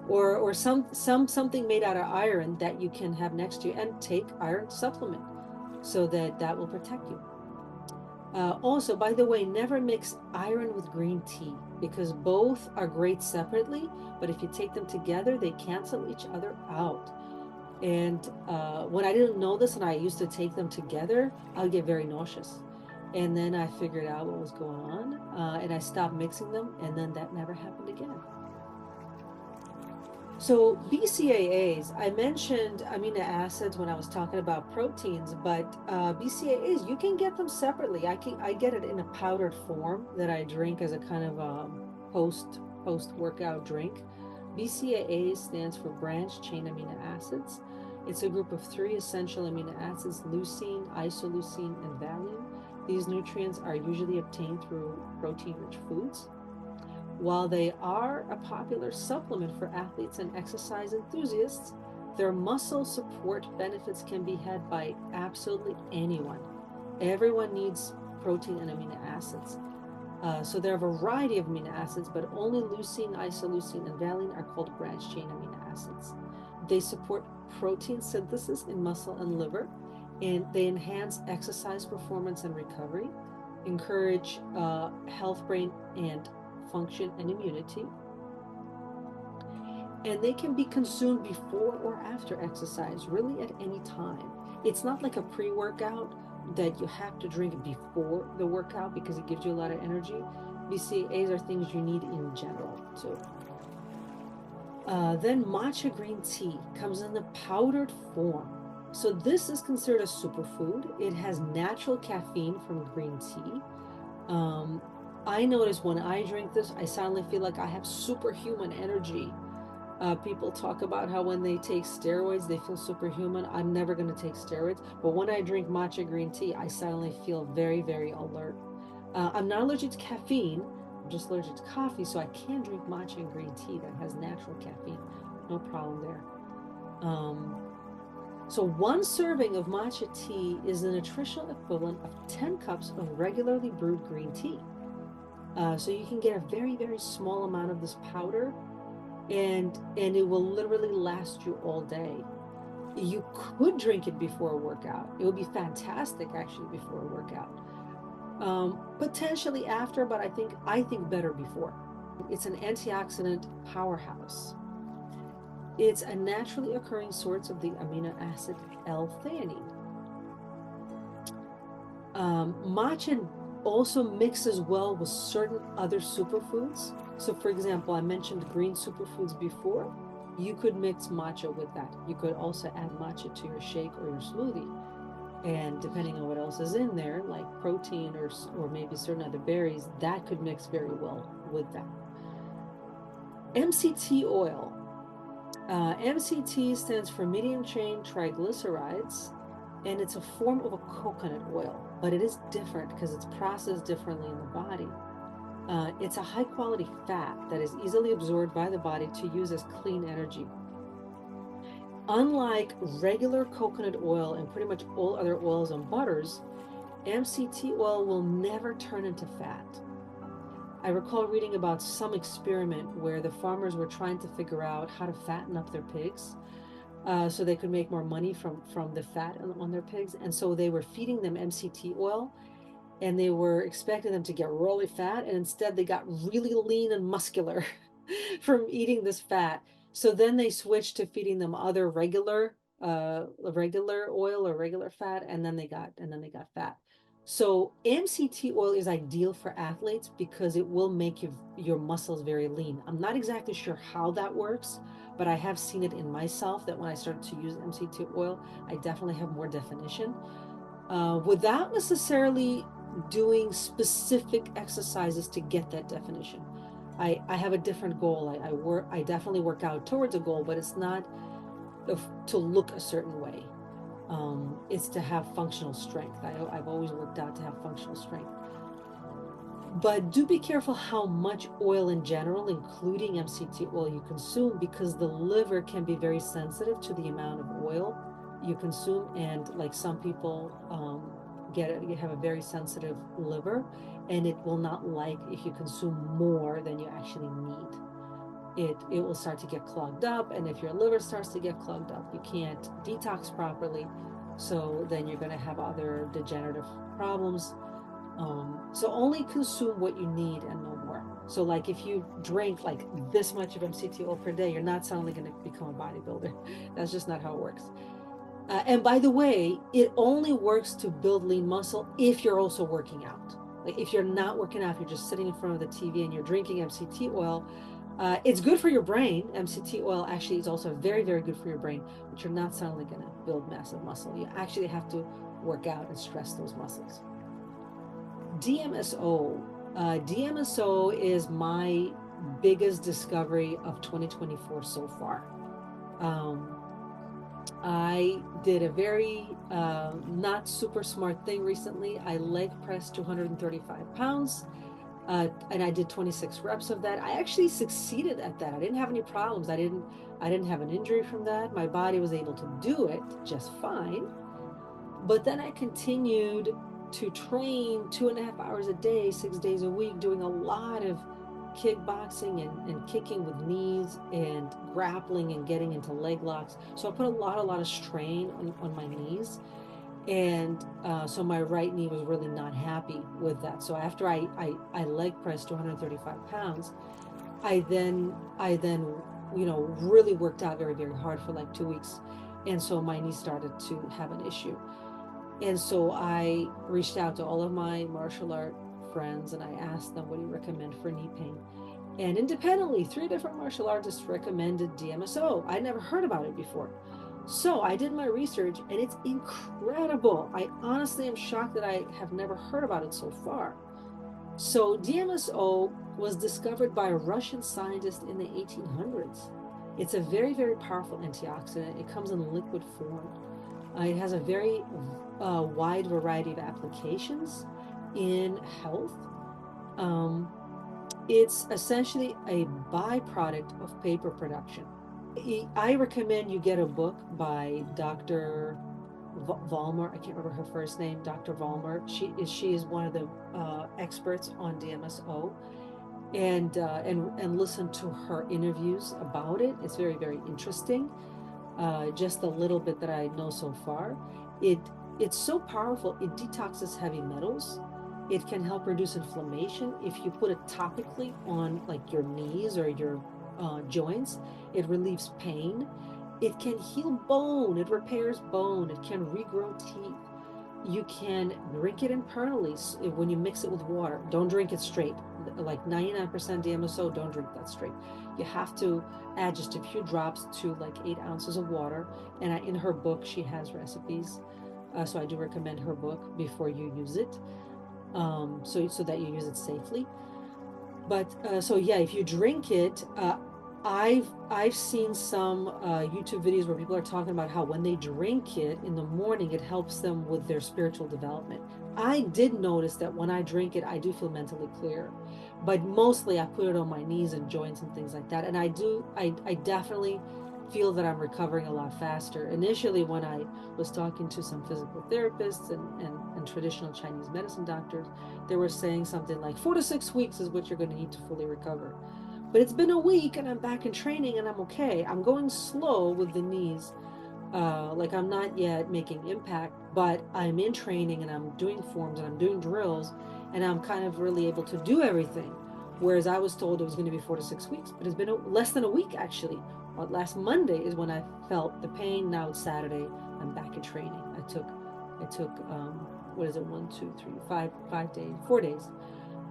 or something made out of iron that you can have next to you, and take iron supplement so that will protect you. Also, by the way, never mix iron with green tea, because both are great separately, but if you take them together, they cancel each other out. And when I didn't know this and I used to take them together, I would get very nauseous. And then I figured out what was going on, and I stopped mixing them, and then that never happened again. So BCAAs, I mentioned amino acids when I was talking about proteins, but BCAAs, you can get them separately. I get it in a powdered form that I drink as a kind of a post-workout drink. BCAA stands for branched chain amino acids. It's a group of 3 essential amino acids: leucine, isoleucine, and valine. These nutrients are usually obtained through protein-rich foods. While they are a popular supplement for athletes and exercise enthusiasts, their muscle support benefits can be had by absolutely anyone. Everyone needs protein and amino acids. So there are a variety of amino acids, but only leucine, isoleucine, and valine are called branched chain amino acids. They support protein synthesis in muscle and liver, and they enhance exercise performance and recovery, encourage health, brain, and function and immunity. And they can be consumed before or after exercise, really at any time. It's not like a pre-workout that you have to drink before the workout because it gives you a lot of energy. BCAAs are things you need in general too. Then matcha green tea comes in the powdered form. So this is considered a superfood. It has natural caffeine from green tea. I notice when I drink this, I suddenly feel like I have superhuman energy. People talk about how when they take steroids, they feel superhuman. I'm never going to take steroids. But when I drink matcha green tea, I suddenly feel very, very alert. I'm not allergic to caffeine. I'm just allergic to coffee, so I can drink matcha and green tea that has natural caffeine. No problem there. So one serving of matcha tea is the nutritional equivalent of 10 cups of regularly brewed green tea. So you can get a very, very small amount of this powder, and it will literally last you all day. You could drink it before a workout. It would be fantastic actually before a workout. Potentially after, but I think better before. It's an antioxidant powerhouse. It's a naturally occurring source of the amino acid L-theanine. Matcha also mixes well with certain other superfoods. So for example, I mentioned green superfoods before. You could mix matcha with that. You could also add matcha to your shake or your smoothie. And depending on what else is in there, like protein or maybe certain other berries, that could mix very well with that. MCT oil. MCT stands for medium chain triglycerides, and it's a form of a coconut oil, but it is different because it's processed differently in the body. It's a high quality fat that is easily absorbed by the body to use as clean energy. Unlike regular coconut oil and pretty much all other oils and butters, MCT oil will never turn into fat. I recall reading about some experiment where the farmers were trying to figure out how to fatten up their pigs so they could make more money from the fat on their pigs. And so they were feeding them MCT oil, and they were expecting them to get really fat, and instead they got really lean and muscular from eating this fat. So then they switched to feeding them other regular oil or regular fat, and then they got fat. So MCT oil is ideal for athletes because it will make your muscles very lean. I'm not exactly sure how that works, but I have seen it in myself that when I started to use MCT oil, I definitely have more definition without necessarily doing specific exercises to get that definition. I have a different goal. I definitely work out towards a goal, but it's not to look a certain way. It's to have functional strength. I've always worked out to have functional strength. But do be careful how much oil in general, including MCT oil, you consume, because the liver can be very sensitive to the amount of oil you consume. And like some people you have a very sensitive liver, and it will not like if you consume more than you actually need. It will start to get clogged up, and if your liver starts to get clogged up, you can't detox properly, so then you're going to have other degenerative problems. So only consume what you need and no more. So like if you drink like this much of MCT oil per day, you're not suddenly going to become a bodybuilder. That's just not how it works. And by the way, it only works to build lean muscle if you're also working out. Like if you're not working out, if you're just sitting in front of the TV and you're drinking MCT oil, it's good for your brain. MCT oil actually is also very, very good for your brain, but you're not suddenly going to build massive muscle. You actually have to work out and stress those muscles. DMSO. DMSO is my biggest discovery of 2024 so far. I did a very not super smart thing recently. I leg pressed 235 pounds. And I did 26 reps of that. I actually succeeded at that. I didn't have any problems. I didn't have an injury from that. My body was able to do it just fine. But then I continued to train 2.5 hours a day, 6 days a week, doing a lot of kickboxing and kicking with knees and grappling and getting into leg locks. So I put a lot of strain on my knees. And so my right knee was really not happy with that. So after I leg pressed 235 pounds, I then really worked out very, very hard for like 2 weeks. And so my knee started to have an issue. And so I reached out to all of my martial art friends and I asked them, what do you recommend for knee pain? And independently, 3 different martial artists recommended DMSO. I'd never heard about it before. So I did my research and it's incredible. I honestly am shocked that I have never heard about it so far. So DMSO was discovered by a Russian scientist in the 1800s. It's a very, very powerful antioxidant. It comes in liquid form. It has a very wide variety of applications. in health. It's essentially a byproduct of paper production. I recommend you get a book by Dr. Vollmer. I can't remember her first name. Dr. Vollmer. She is one of the experts on DMSO, and listen to her interviews about it. It's very, very interesting. Just a little bit that I know so far. It's so powerful. It detoxes heavy metals. It can help reduce inflammation. If you put it topically on like your knees or your joints, it relieves pain. It can heal bone. It repairs bone. It can regrow teeth. You can drink it internally when you mix it with water. Don't drink it straight. Like 99% DMSO, don't drink that straight. You have to add just a few drops to like 8 ounces of water. And in her book, she has recipes. So I do recommend her book before you use it, so that you use it safely. But so yeah, if you drink it, I've seen some YouTube videos where people are talking about how when they drink it in the morning, it helps them with their spiritual development. I did notice that when I drink it, I do feel mentally clear, but mostly I put it on my knees and joints and things like that. And I definitely feel that I'm recovering a lot faster. Initially, when I was talking to some physical therapists and traditional Chinese medicine doctors, they were saying something like 4 to 6 weeks is what you're going to need to fully recover. But it's been a week and I'm back in training and I'm okay. I'm going slow with the knees. Like I'm not yet making impact, but I'm in training and I'm doing forms and I'm doing drills and I'm kind of really able to do everything. Whereas I was told it was going to be 4 to 6 weeks, but it's been less than a week actually. Last Monday is when I felt the pain. Now it's Saturday. I'm back in training. I took what is it? 1, 2, 3, 5 days, 4 days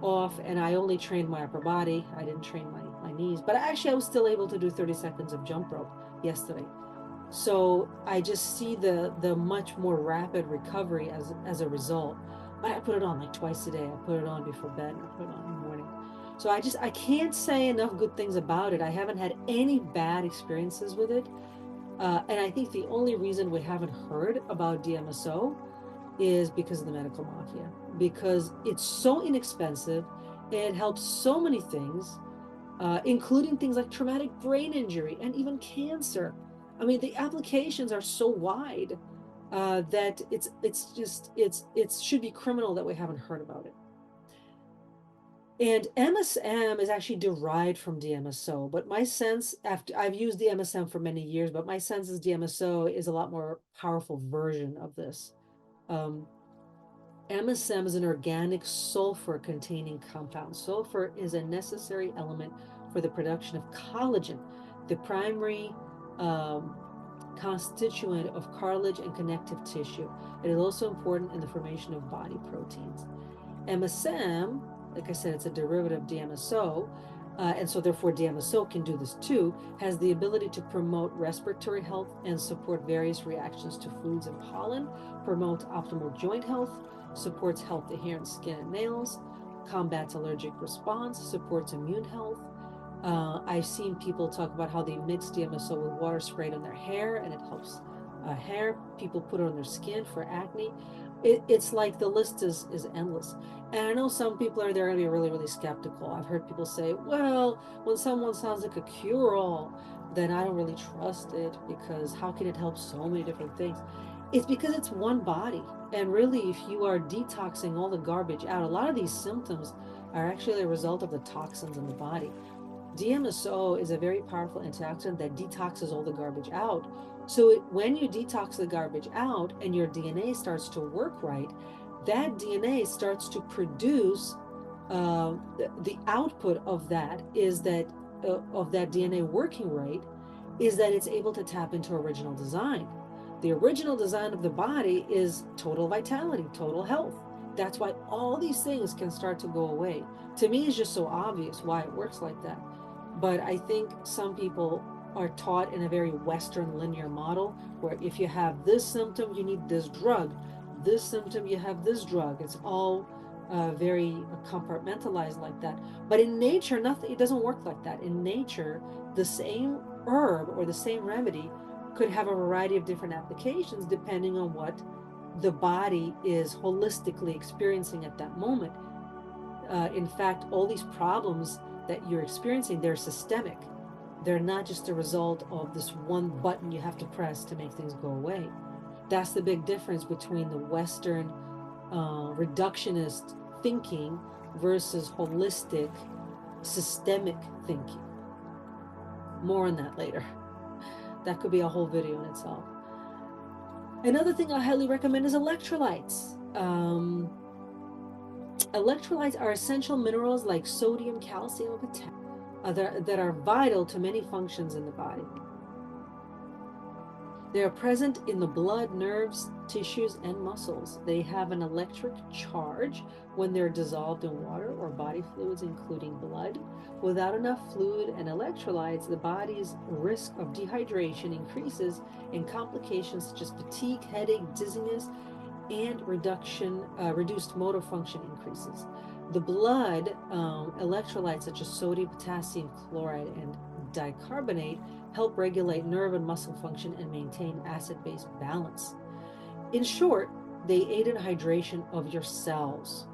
off, and I only trained my upper body. I didn't train my knees, but actually I was still able to do 30 seconds of jump rope yesterday. So I just see the much more rapid recovery as a result. But I put it on like twice a day. I put it on before bed and I put it on in the morning. So I can't say enough good things about it. I haven't had any bad experiences with it. And I think the only reason we haven't heard about DMSO is because of the medical mafia, because it's so inexpensive. It helps so many things, including things like traumatic brain injury and even cancer. I mean, the applications are so wide that it should be criminal that we haven't heard about it. And MSM is actually derived from DMSO, but my sense, after I've used the MSM for many years, but my sense is DMSO is a lot more powerful version of this. MSM is an organic sulfur containing compound. Sulfur is a necessary element for the production of collagen, the primary constituent of cartilage and connective tissue. It is also important in the formation of body proteins. MSM, like I said, it's a derivative of DMSO, and so therefore DMSO can do this too, has the ability to promote respiratory health and support various reactions to foods and pollen, promote optimal joint health, supports healthy hair and skin and nails, combats allergic response, supports immune health. I've seen people talk about how they mix DMSO with water sprayed on their hair and it helps hair. People put it on their skin for acne. It's like the list is endless. And I know some people are there to be really, really skeptical. I've heard people say, well, when someone sounds like a cure-all, then I don't really trust it because how can it help so many different things? It's because it's one body. And really, if you are detoxing all the garbage out, a lot of these symptoms are actually a result of the toxins in the body. DMSO is a very powerful antioxidant that detoxes all the garbage out. So when you detox the garbage out and your DNA starts to work right, that DNA starts to produce the output of that is that of that DNA working right is that it's able to tap into original design. The original design of the body is total vitality, total health. That's why all these things can start to go away. To me, it's just so obvious why it works like that. But I think some people are taught in a very Western linear model where if you have this symptom, you need this drug. This symptom, you have this drug. It's all very compartmentalized like that. But in nature, nothing, it doesn't work like that. In nature, the same herb or the same remedy could have a variety of different applications depending on what the body is holistically experiencing at that moment. In fact, all these problems that you're experiencing, they're systemic. They're not just a result of this one button you have to press to make things go away. That's the big difference between the Western reductionist thinking versus holistic systemic thinking. More on that later. That could be a whole video in itself. Another thing I highly recommend is electrolytes. Electrolytes are essential minerals like sodium, calcium, and potassium that are vital to many functions in the body. They are present in the blood, nerves, tissues, and muscles. They have an electric charge when they're dissolved in water or body fluids, including blood. Without enough fluid and electrolytes, the body's risk of dehydration increases, and complications such as fatigue, headache, dizziness, and reduced motor function increases. The blood electrolytes such as sodium, potassium chloride, and dicarbonate help regulate nerve and muscle function and maintain acid-base balance. In short, they aid in hydration of your cells.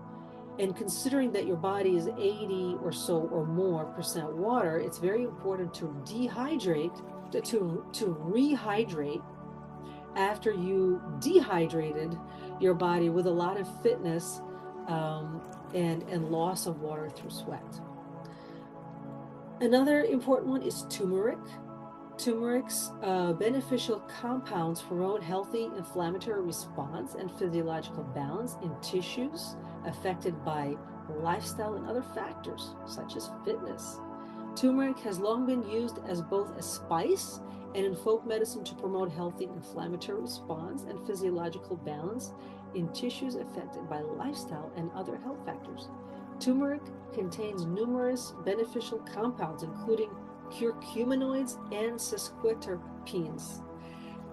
And considering that your body is 80 or so or more percent water, it's very important to rehydrate after you dehydrated your body with a lot of fitness and loss of water through sweat. Another important one is turmeric. Turmeric's beneficial compounds promote healthy inflammatory response and physiological balance in tissues affected by lifestyle and other factors, such as fitness. Turmeric has long been used as both a spice and in folk medicine to promote healthy inflammatory response and physiological balance in tissues affected by lifestyle and other health factors. Turmeric contains numerous beneficial compounds, including curcuminoids and sesquiterpenes.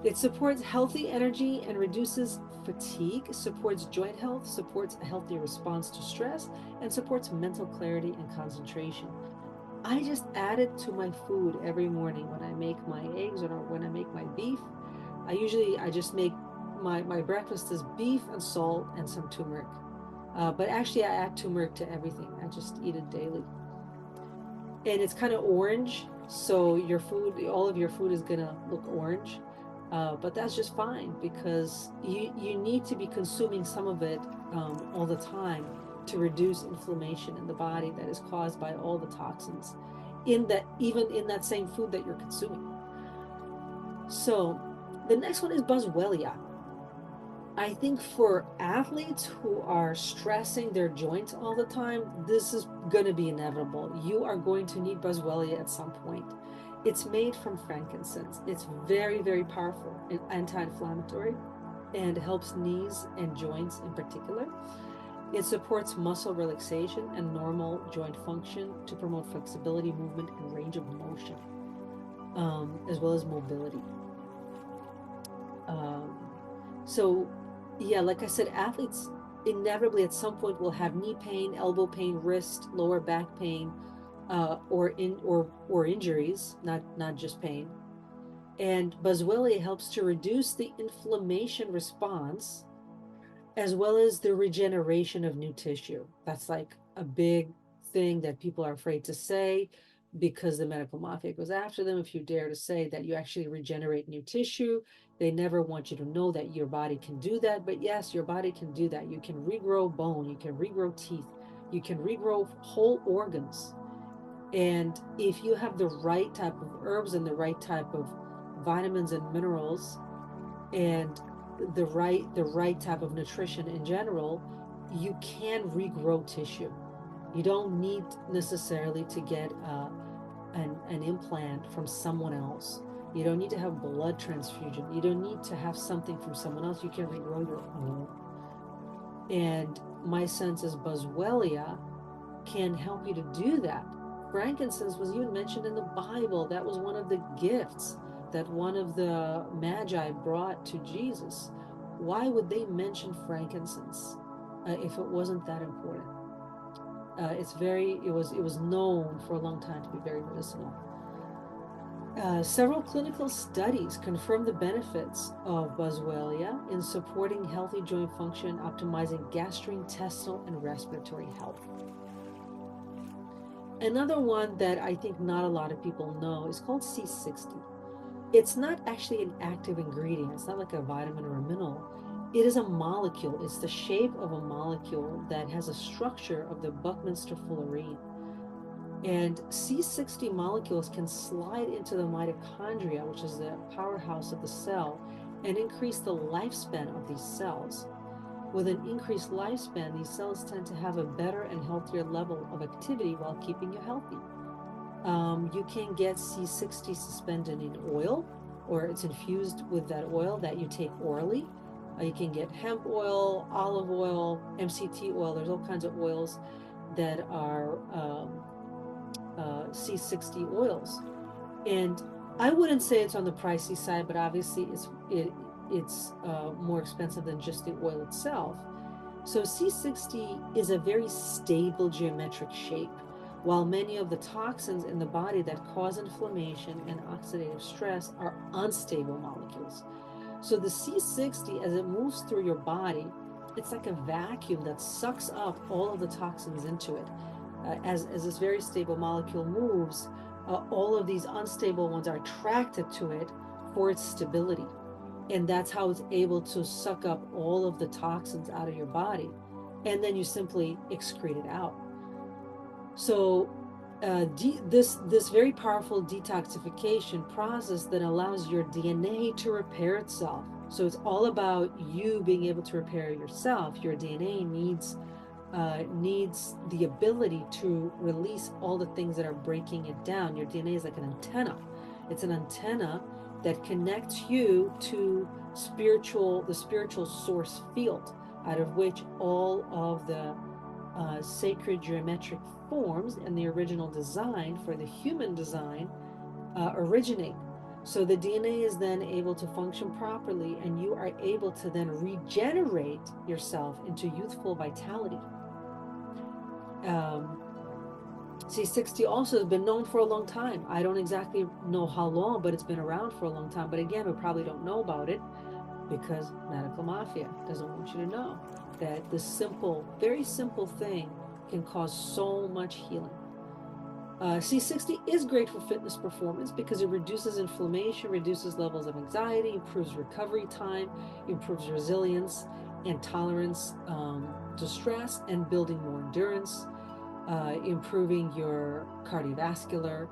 It supports healthy energy and reduces fatigue, supports joint health, supports a healthy response to stress, and supports mental clarity and concentration. I just add it to my food every morning when I make my eggs or when I make my beef. I just make my breakfast is beef and salt and some turmeric. But actually I add turmeric to everything. I just eat it daily. And it's kind of orange, so your food, all of your food is gonna look orange. But that's just fine because you need to be consuming some of it all the time to reduce inflammation in the body that is caused by all the toxins even in that same food that you're consuming. So the next one is Boswellia. I think for athletes who are stressing their joints all the time, this is going to be inevitable. You are going to need Boswellia at some point. It's made from frankincense. It's very, very powerful and anti-inflammatory and helps knees and joints in particular. It supports muscle relaxation and normal joint function to promote flexibility, movement, and range of motion, as well as mobility. So yeah, like I said, athletes inevitably at some point will have knee pain, elbow pain, wrist, lower back pain, or injuries, not just pain. And Boswellia helps to reduce the inflammation response as well as the regeneration of new tissue. That's like a big thing that people are afraid to say because the medical mafia goes after them. If you dare to say that you actually regenerate new tissue, they never want you to know that your body can do that. But yes, your body can do that. You can regrow bone, you can regrow teeth, you can regrow whole organs. And if you have the right type of herbs and the right type of vitamins and minerals and the right type of nutrition in general, you can regrow tissue. You don't need necessarily to get an implant from someone else. You don't need to have blood transfusion. You don't need to have something from someone else. You can regrow your own. And my sense is Boswellia can help you to do that. Frankincense was even mentioned in the Bible. That was one of the gifts that one of the magi brought to Jesus. Why would they mention frankincense if it wasn't that important? It was known for a long time to be very medicinal. Several clinical studies confirm the benefits of boswellia in supporting healthy joint function, optimizing gastrointestinal and respiratory health. Another one that I think not a lot of people know is called C60. It's not actually an active ingredient. It's not like a vitamin or a mineral. It is a molecule. It's the shape of a molecule that has a structure of the Buckminster fullerene. And C60 molecules can slide into the mitochondria, which is the powerhouse of the cell, and increase the lifespan of these cells. With an increased lifespan, these cells tend to have a better and healthier level of activity while keeping you healthy. You can get C60 suspended in oil, or it's infused with that oil that you take orally. You can get hemp oil, olive oil, MCT oil. There's all kinds of oils that are C60 oils. And I wouldn't say it's on the pricey side, but obviously it's more expensive than just the oil itself. So C60 is a very stable geometric shape, while many of the toxins in the body that cause inflammation and oxidative stress are unstable molecules. So the C60, as it moves through your body, it's like a vacuum that sucks up all of the toxins into it. As this very stable molecule moves, all of these unstable ones are attracted to it for its stability. And that's how it's able to suck up all of the toxins out of your body. And then you simply excrete it out. So this very powerful detoxification process that allows your DNA to repair itself. So it's all about you being able to repair yourself. Your DNA needs the ability to release all the things that are breaking it down. Your DNA is like an antenna. It's an antenna that connects you to the spiritual source field, out of which all of the sacred geometric forms and the original design for the human design originate. So the DNA is then able to function properly, and you are able to then regenerate yourself into youthful vitality. C60 also has been known for a long time. I don't exactly know how long, but it's been around for a long time. But again, we probably don't know about it because medical mafia doesn't want you to know that this simple, very simple thing can cause so much healing. C60 is great for fitness performance because it reduces inflammation, reduces levels of anxiety, improves recovery time, improves resilience and tolerance to stress, and building more endurance, improving your cardiovascular.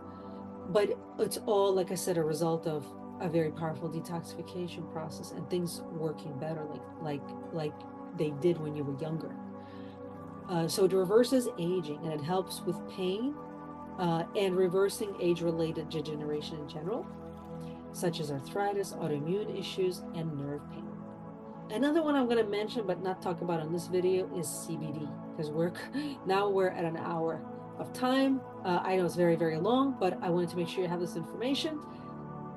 But it's all, like I said, a result of a very powerful detoxification process and things working better like they did when you were younger. So it reverses aging, and it helps with pain and reversing age-related degeneration in general, such as arthritis, autoimmune issues, and nerve pain. Another one I'm going to mention but not talk about on this video is CBD, because now we're at an hour of time. I know it's very, very long, but I wanted to make sure you have this information.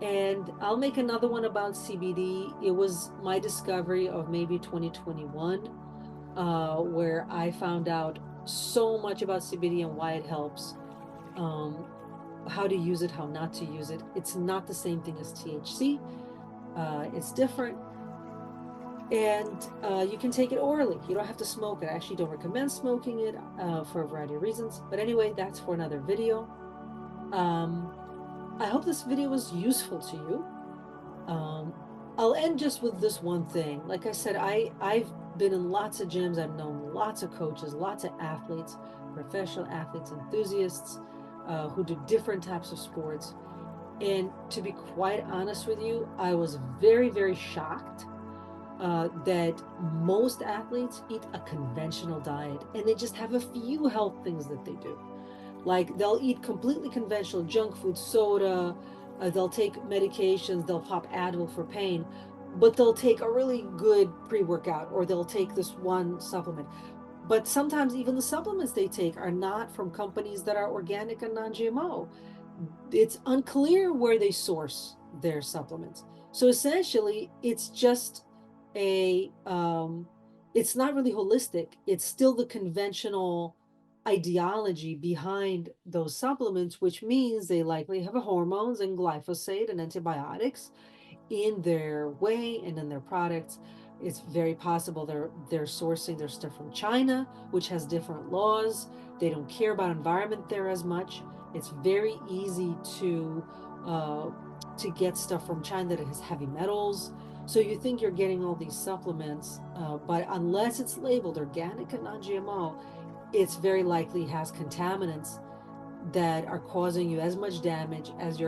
And I'll make another one about CBD. It was my discovery of maybe 2021, where I found out so much about CBD and why it helps, how to use it, how not to use it. It's not the same thing as THC. It's different. And you can take it orally. You don't have to smoke it. I actually don't recommend smoking it for a variety of reasons. But anyway, that's for another video. I hope this video was useful to you. I'll end just with this one thing. Like I said, I've been in lots of gyms. I've known lots of coaches, lots of athletes, professional athletes, enthusiasts who do different types of sports. And to be quite honest with you, I was very, very shocked that most athletes eat a conventional diet, and they just have a few health things that they do. Like they'll eat completely conventional junk food, soda, they'll take medications, they'll pop Advil for pain, but they'll take a really good pre-workout, or they'll take this one supplement. But sometimes even the supplements they take are not from companies that are organic and non-GMO. It's unclear where they source their supplements. So essentially, it's just it's not really holistic. It's still the conventional ideology behind those supplements, which means they likely have hormones and glyphosate and antibiotics in their whey and in their products. It's very possible they're sourcing their stuff from China, which has different laws. They don't care about environment there as much. It's very easy to get stuff from China that has heavy metals. So you think you're getting all these supplements, but unless it's labeled organic and non-GMO, it's very likely has contaminants that are causing you as much damage as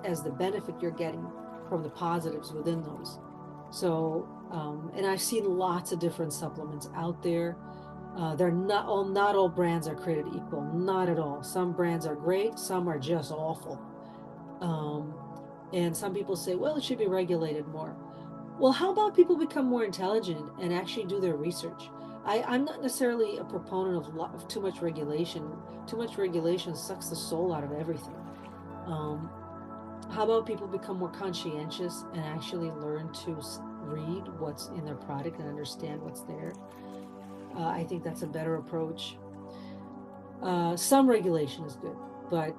as the benefit you're getting from the positives within those. So, and I've seen lots of different supplements out there. They're not all brands are created equal, not at all. Some brands are great, some are just awful. And some people say, well, it should be regulated more. Well, how about people become more intelligent and actually do their research? I'm not necessarily a proponent of too much regulation. Too much regulation sucks the soul out of everything. How about people become more conscientious and actually learn to read what's in their product and understand what's there? I think that's a better approach. Some regulation is good, but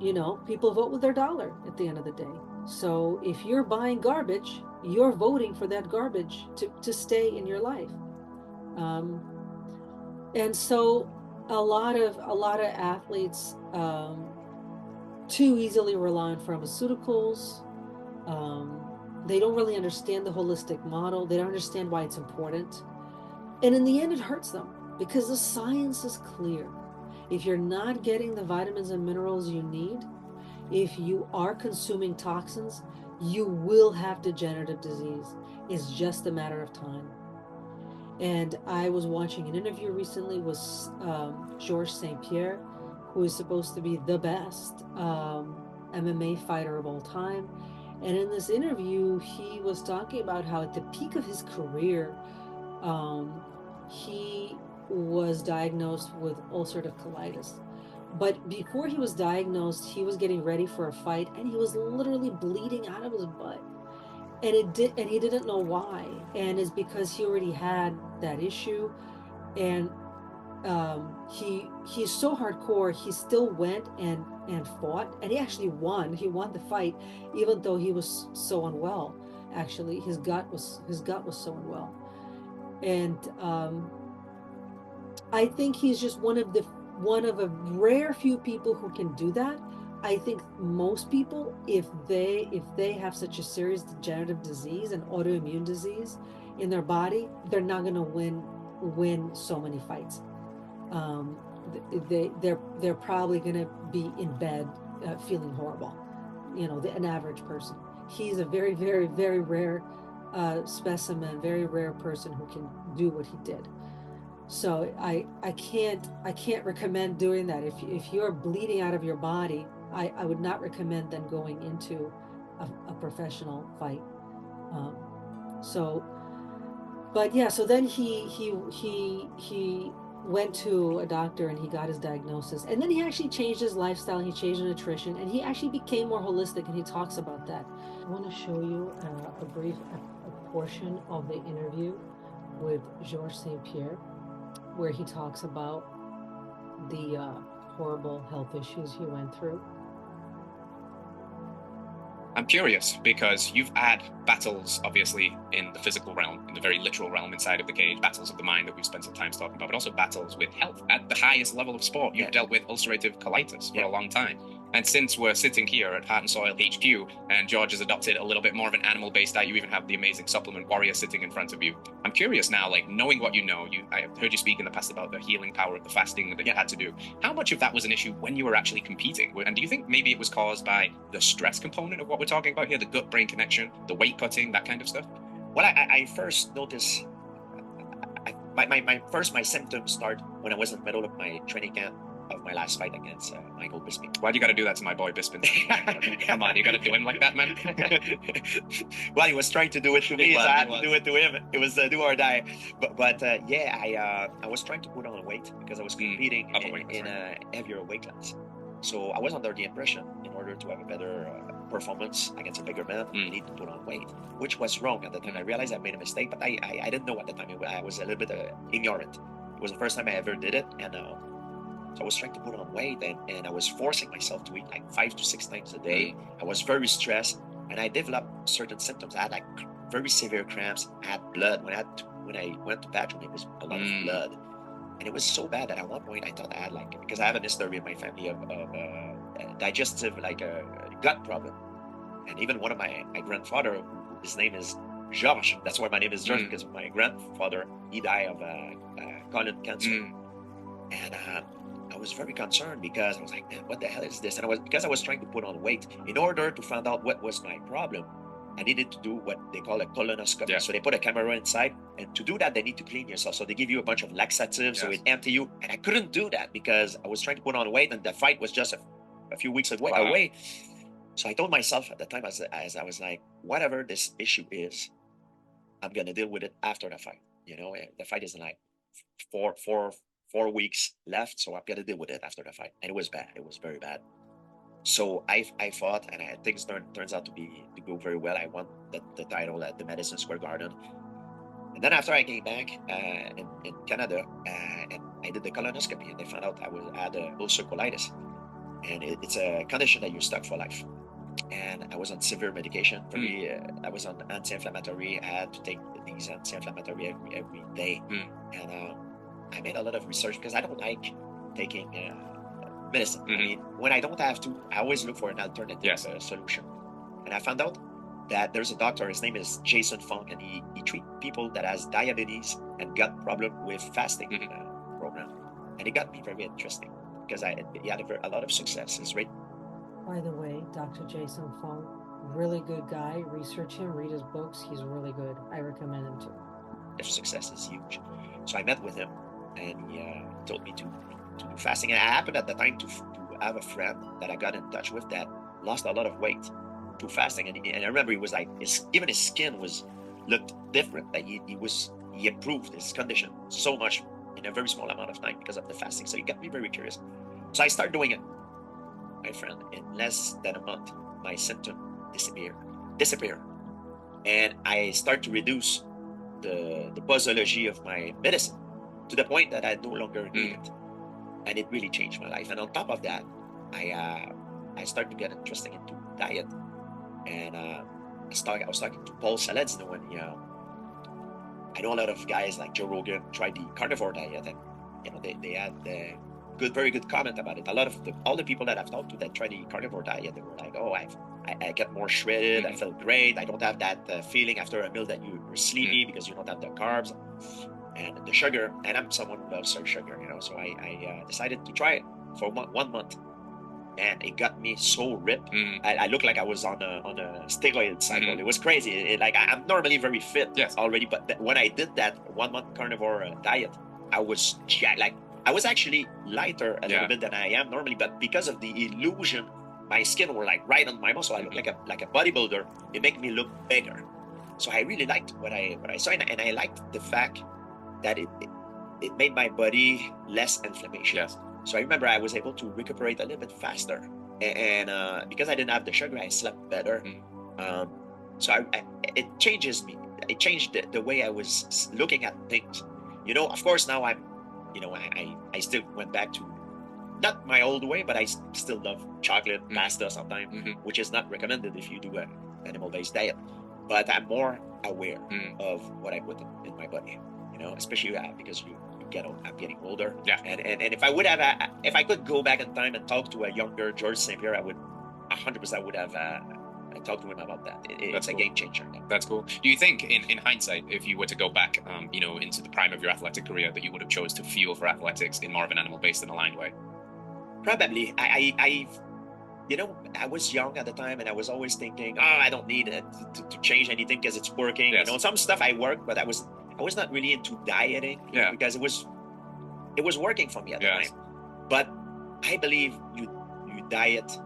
you know, people vote with their dollar at the end of the day. So if you're buying garbage, you're voting for that garbage to stay in your life. And so a lot of athletes too easily rely on pharmaceuticals. They don't really understand the holistic model. They don't understand why it's important. And in the end, it hurts them because the science is clear. If you're not getting the vitamins and minerals you need, if you are consuming toxins, you will have degenerative disease. It's just a matter of time. And I was watching an interview recently with Georges St-Pierre, who is supposed to be the best MMA fighter of all time. And in this interview, he was talking about how at the peak of his career, he was diagnosed with ulcerative colitis. But before he was diagnosed, he was getting ready for a fight, and he was literally bleeding out of his butt. And he didn't know why. And it's because he already had that issue. And he's so hardcore, he still went and fought, and he actually won. He won the fight, even though he was so unwell. Actually, his gut was so unwell. And I think he's just one of a rare few people who can do that. I think most people, if they have such a serious degenerative disease and autoimmune disease in their body, they're not going to win so many fights. They're probably going to be in bed feeling horrible. You know, an average person. He's a very, very, very rare specimen, very rare person who can do what he did. So I can't recommend doing that. If you're bleeding out of your body, I would not recommend then going into a professional fight. But yeah, so then he went to a doctor and he got his diagnosis, and then he actually changed his lifestyle, he changed his nutrition, and he actually became more holistic, and he talks about that. I want to show you a portion of the interview with Georges St-Pierre, where he talks about the horrible health issues he went through. I'm curious because you've had battles, obviously, in the physical realm, in the very literal realm inside of the cage, battles of the mind that we've spent some time talking about, but also battles with health at the highest level of sport. You've dealt with ulcerative colitis for a long time. And since we're sitting here at Heart and Soil HQ, and George has adopted a little bit more of an animal-based diet, you even have the amazing supplement warrior sitting in front of you. I'm curious now, like, knowing what you know, I heard you speak in the past about the healing power of the fasting that you had to do. How much of that was an issue when you were actually competing? And do you think maybe it was caused by the stress component of what we're talking about here, the gut-brain connection, the weight cutting, that kind of stuff? Well, I first noticed, my symptoms start when I was in the middle of my training camp of my last fight against Michael Bisping. Why'd you got to do that to my boy Bisping? Come on, you got to do him like that, man. Well, he was trying to do it to me, so I had to do it to him. It was do or die. But yeah, I was trying to put on weight because I was competing in a heavier weight class. So I was under the impression, in order to have a better performance against a bigger man, you need to put on weight, which was wrong at the time. I realized I made a mistake, but I didn't know at the time. I was a little bit ignorant. was the first time I ever did it, and so I was trying to put on weight, and I was forcing myself to eat like 5 to 6 times a day. I was very stressed, and I developed certain symptoms. I had like very severe cramps. I had blood when I went to bathroom. It was a lot of blood, and it was so bad that at one point I thought I had like, because I have an history in my family of digestive, like a gut problem, and even one of my grandfather, his name is Georges. That's why my name is Georges, because my grandfather, he died of colon cancer, and I was very concerned because I was like, man, what the hell is this? And because I was trying to put on weight. In order to find out what was my problem, I needed to do what they call a colonoscopy. Yeah. So they put a camera inside, and to do that, they need to clean yourself. So they give you a bunch of laxatives, so it empty you. And I couldn't do that because I was trying to put on weight, and the fight was just a few weeks away. So I told myself at the time, as I was like, whatever this issue is, I'm gonna deal with it after the fight. You know, the fight is in like four weeks left, so I'm gonna deal with it after the fight. And it was bad. It was very bad. So I fought, and things turns out to go very well. I won the title at the Madison Square Garden. And then after I came back in Canada, and I did the colonoscopy, and they found out I had ulcer colitis, and it's a condition that you're stuck for life. And I was on severe medication. I was on anti-inflammatory. I had to take these anti-inflammatory every day, and I made a lot of research because I don't like taking medicine. I mean, when I don't have to, I always look for an alternative solution. And I found out that there's a doctor, his name is Jason Funk, and he treats people that has diabetes and gut problem with fasting program. And it got me very interesting because he had a lot of success. It's right. By the way, Dr. Jason Funk, really good guy. Research him, read his books. He's really good. I recommend him too. His success is huge. So I met with him, and he told me to do fasting. And I happened at the time to have a friend that I got in touch with that lost a lot of weight through fasting. And I remember he was like, even his skin looked different. Like he improved his condition so much in a very small amount of time because of the fasting. So it got me very curious. So I started doing it. My friend, in less than a month, my symptom disappear, and I start to reduce the posology of my medicine to the point that I no longer need it, and it really changed my life. And on top of that, I started to get interested into diet, and I was talking to Paul Saladino when I know a lot of guys like Joe Rogan tried the carnivore diet, and they had very good comment about it. A lot of all the people that I've talked to that tried the carnivore diet, they were like, oh, I get more shredded, I feel great, I don't have that feeling after a meal that you're sleepy because you don't have the carbs and the sugar. And I'm someone who loves sugar, so I decided to try it for 1 month, and it got me so ripped. I looked like I was on a steroid cycle. It was crazy. I'm normally very fit already, but when I did that 1 month carnivore diet, I was I was actually lighter a little bit than I am normally, but because of the illusion, my skin were like right on my muscle. I look like a bodybuilder. It made me look bigger. So I really liked what I saw, and I liked the fact that it made my body less inflammation. Yes. So I remember I was able to recuperate a little bit faster, and because I didn't have the sugar, I slept better. So it changes me. It changed the way I was looking at things. Of course now I still went back to not my old way, but I still love chocolate, pasta sometimes, which is not recommended if you do an animal-based diet. But I'm more aware of what I put in my body, especially because I'm getting older. Yeah. And if I could go back in time and talk to a younger Georges St-Pierre, I would 100% would have talked to him about that. It's a game changer. That's cool. Do you think, in hindsight, if you were to go back, into the prime of your athletic career, that you would have chose to fuel for athletics in more of an animal-based and aligned way? Probably. I was young at the time, and I was always thinking, I don't need it to change anything because it's working. Yes. Some stuff I worked, but I was not really into dieting because it was working for me at the time. But I believe you diet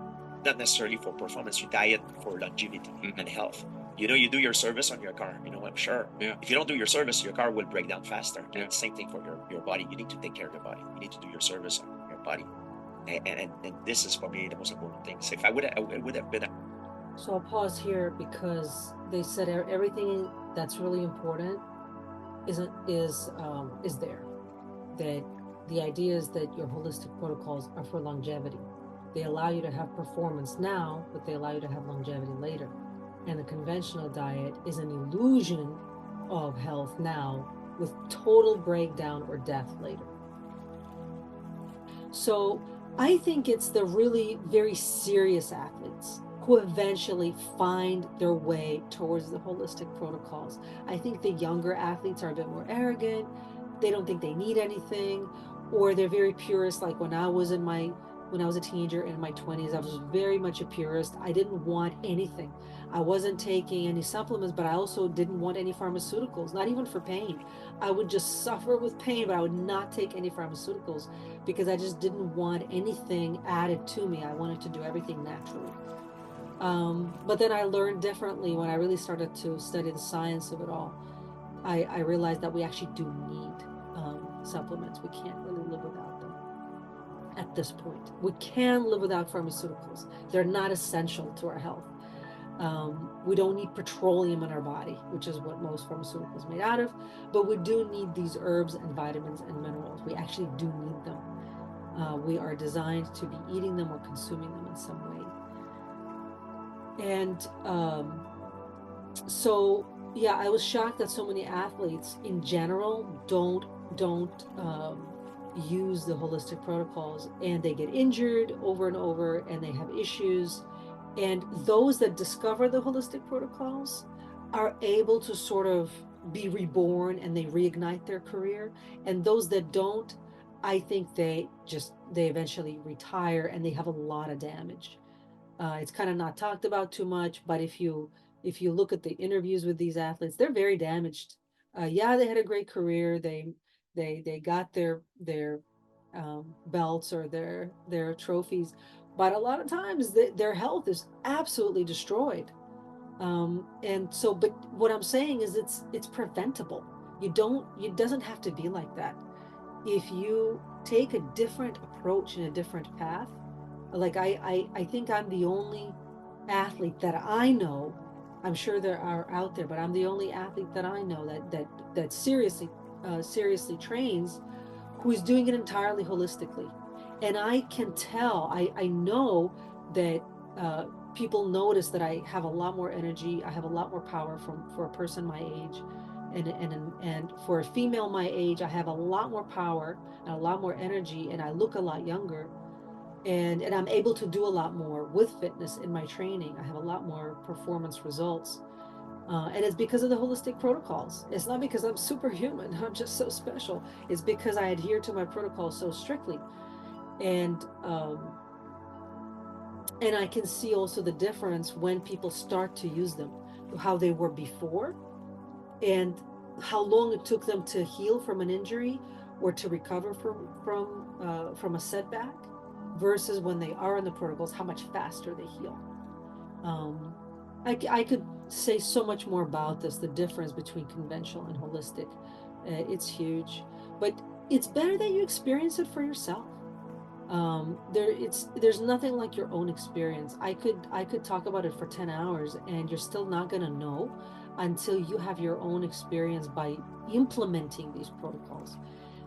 not necessarily for performance, you diet for longevity and health. You do your service on your car, I'm sure. Yeah. If you don't do your service, your car will break down faster. Yeah. And same thing for your body. You need to take care of your body. You need to do your service on your body. And this is for me the most important thing. So if it would have been So I'll pause here because they said everything that's really important is there. that the idea is that your holistic protocols are for longevity. They allow you to have performance now, but they allow you to have longevity later. And the conventional diet is an illusion of health now with total breakdown or death later. So I think it's the really very serious athletes who eventually find their way towards the holistic protocols. I think the younger athletes are a bit more arrogant. They don't think they need anything, or they're very purist. Like when I was a teenager in my 20s, I was very much a purist. I didn't want anything. I wasn't taking any supplements, but I also didn't want any pharmaceuticals, not even for pain. I would just suffer with pain, but I would not take any pharmaceuticals because I just didn't want anything added to me. I wanted to do everything naturally. But then I learned differently when I really started to study the science of it all. I realized that we actually do need supplements. We can't really live without them at this point. We can live without pharmaceuticals. They're not essential to our health. We don't need petroleum in our body, which is what most pharmaceuticals are made out of, but we do need these herbs and vitamins and minerals. We actually do need them. We are designed to be eating them or consuming them in some way. And so, yeah, I was shocked that so many athletes in general don't use the holistic protocols, and they get injured over and over, and they have issues. And those that discover the holistic protocols are able to sort of be reborn, and they reignite their career. And those that don't, I think they eventually retire, and they have a lot of damage. It's kind of not talked about too much, but if you look at the interviews with these athletes, they're very damaged. Yeah, they had a great career. They got their belts or their trophies, but a lot of times their health is absolutely destroyed. And so, but what I'm saying is it's preventable. It doesn't have to be like that. If you take a different approach and a different path, like I think I'm the only athlete that I know. I'm sure there are out there, but I'm the only athlete that I know that seriously trains, who is doing it entirely holistically. And I can tell, I know that people notice that I have a lot more energy. I have a lot more power for a person my age. And for a female my age, I have a lot more power and a lot more energy, and I look a lot younger. And I'm able to do a lot more with fitness in my training. I have a lot more performance results. And it's because of the holistic protocols. It's not because I'm superhuman. I'm just so special. It's because I adhere to my protocols so strictly. And I can see also the difference when people start to use them, how they were before, and how long it took them to heal from an injury or to recover from a setback, versus when they are in the protocols, how much faster they heal. I could say so much more about this, the difference between conventional and holistic. It's huge, but it's better that you experience it for yourself. There's nothing like your own experience. I could talk about it for 10 hours, and you're still not going to know until you have your own experience by implementing these protocols.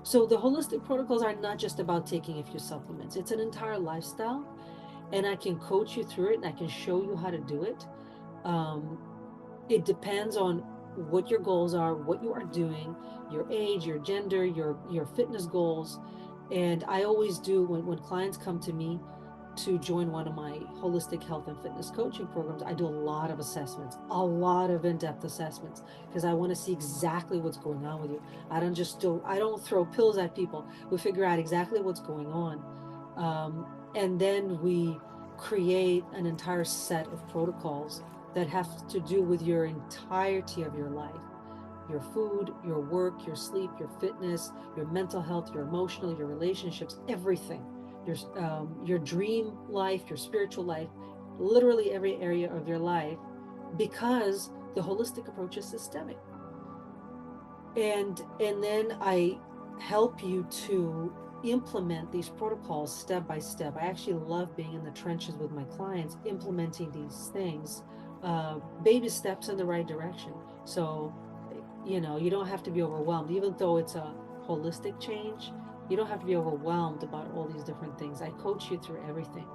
So the holistic protocols are not just about taking a few supplements. It's an entire lifestyle, and I can coach you through it, and I can show you how to do it. It depends on what your goals are, what you are doing, your age, your gender, your fitness goals. And I always do, when clients come to me to join one of my holistic health and fitness coaching programs, I do a lot of assessments, a lot of in-depth assessments, because I want to see exactly what's going on with you. I don't throw pills at people. We figure out exactly what's going on. And then we create an entire set of protocols that have to do with your entirety of your life. Your food, your work, your sleep, your fitness, your mental health, your emotional, your relationships, everything. Your dream life, your spiritual life, literally every area of your life, because the holistic approach is systemic. And then I help you to implement these protocols step by step. I actually love being in the trenches with my clients, implementing these things, baby steps in the right direction. So, you don't have to be overwhelmed, even though it's a holistic change, you don't have to be overwhelmed about all these different things. I coach you through everything.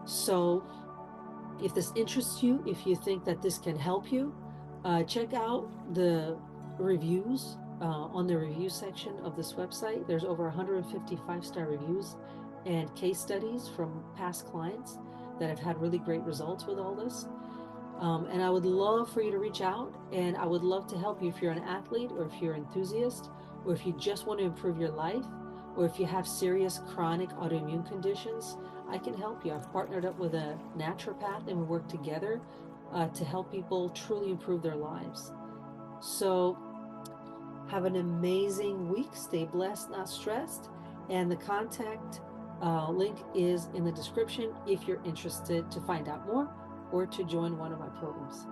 So if this interests you, if you think that this can help you, check out the reviews on the review section of this website. There's over 150 5-star reviews and case studies from past clients that have had really great results with all this. And I would love for you to reach out, and I would love to help you if you're an athlete, or if you're an enthusiast, or if you just want to improve your life, or if you have serious chronic autoimmune conditions. I can help you. I've partnered up with a naturopath, and we work together to help people truly improve their lives. So have an amazing week. Stay blessed, not stressed. And the contact link is in the description if you're interested to find out more or to join one of my programs.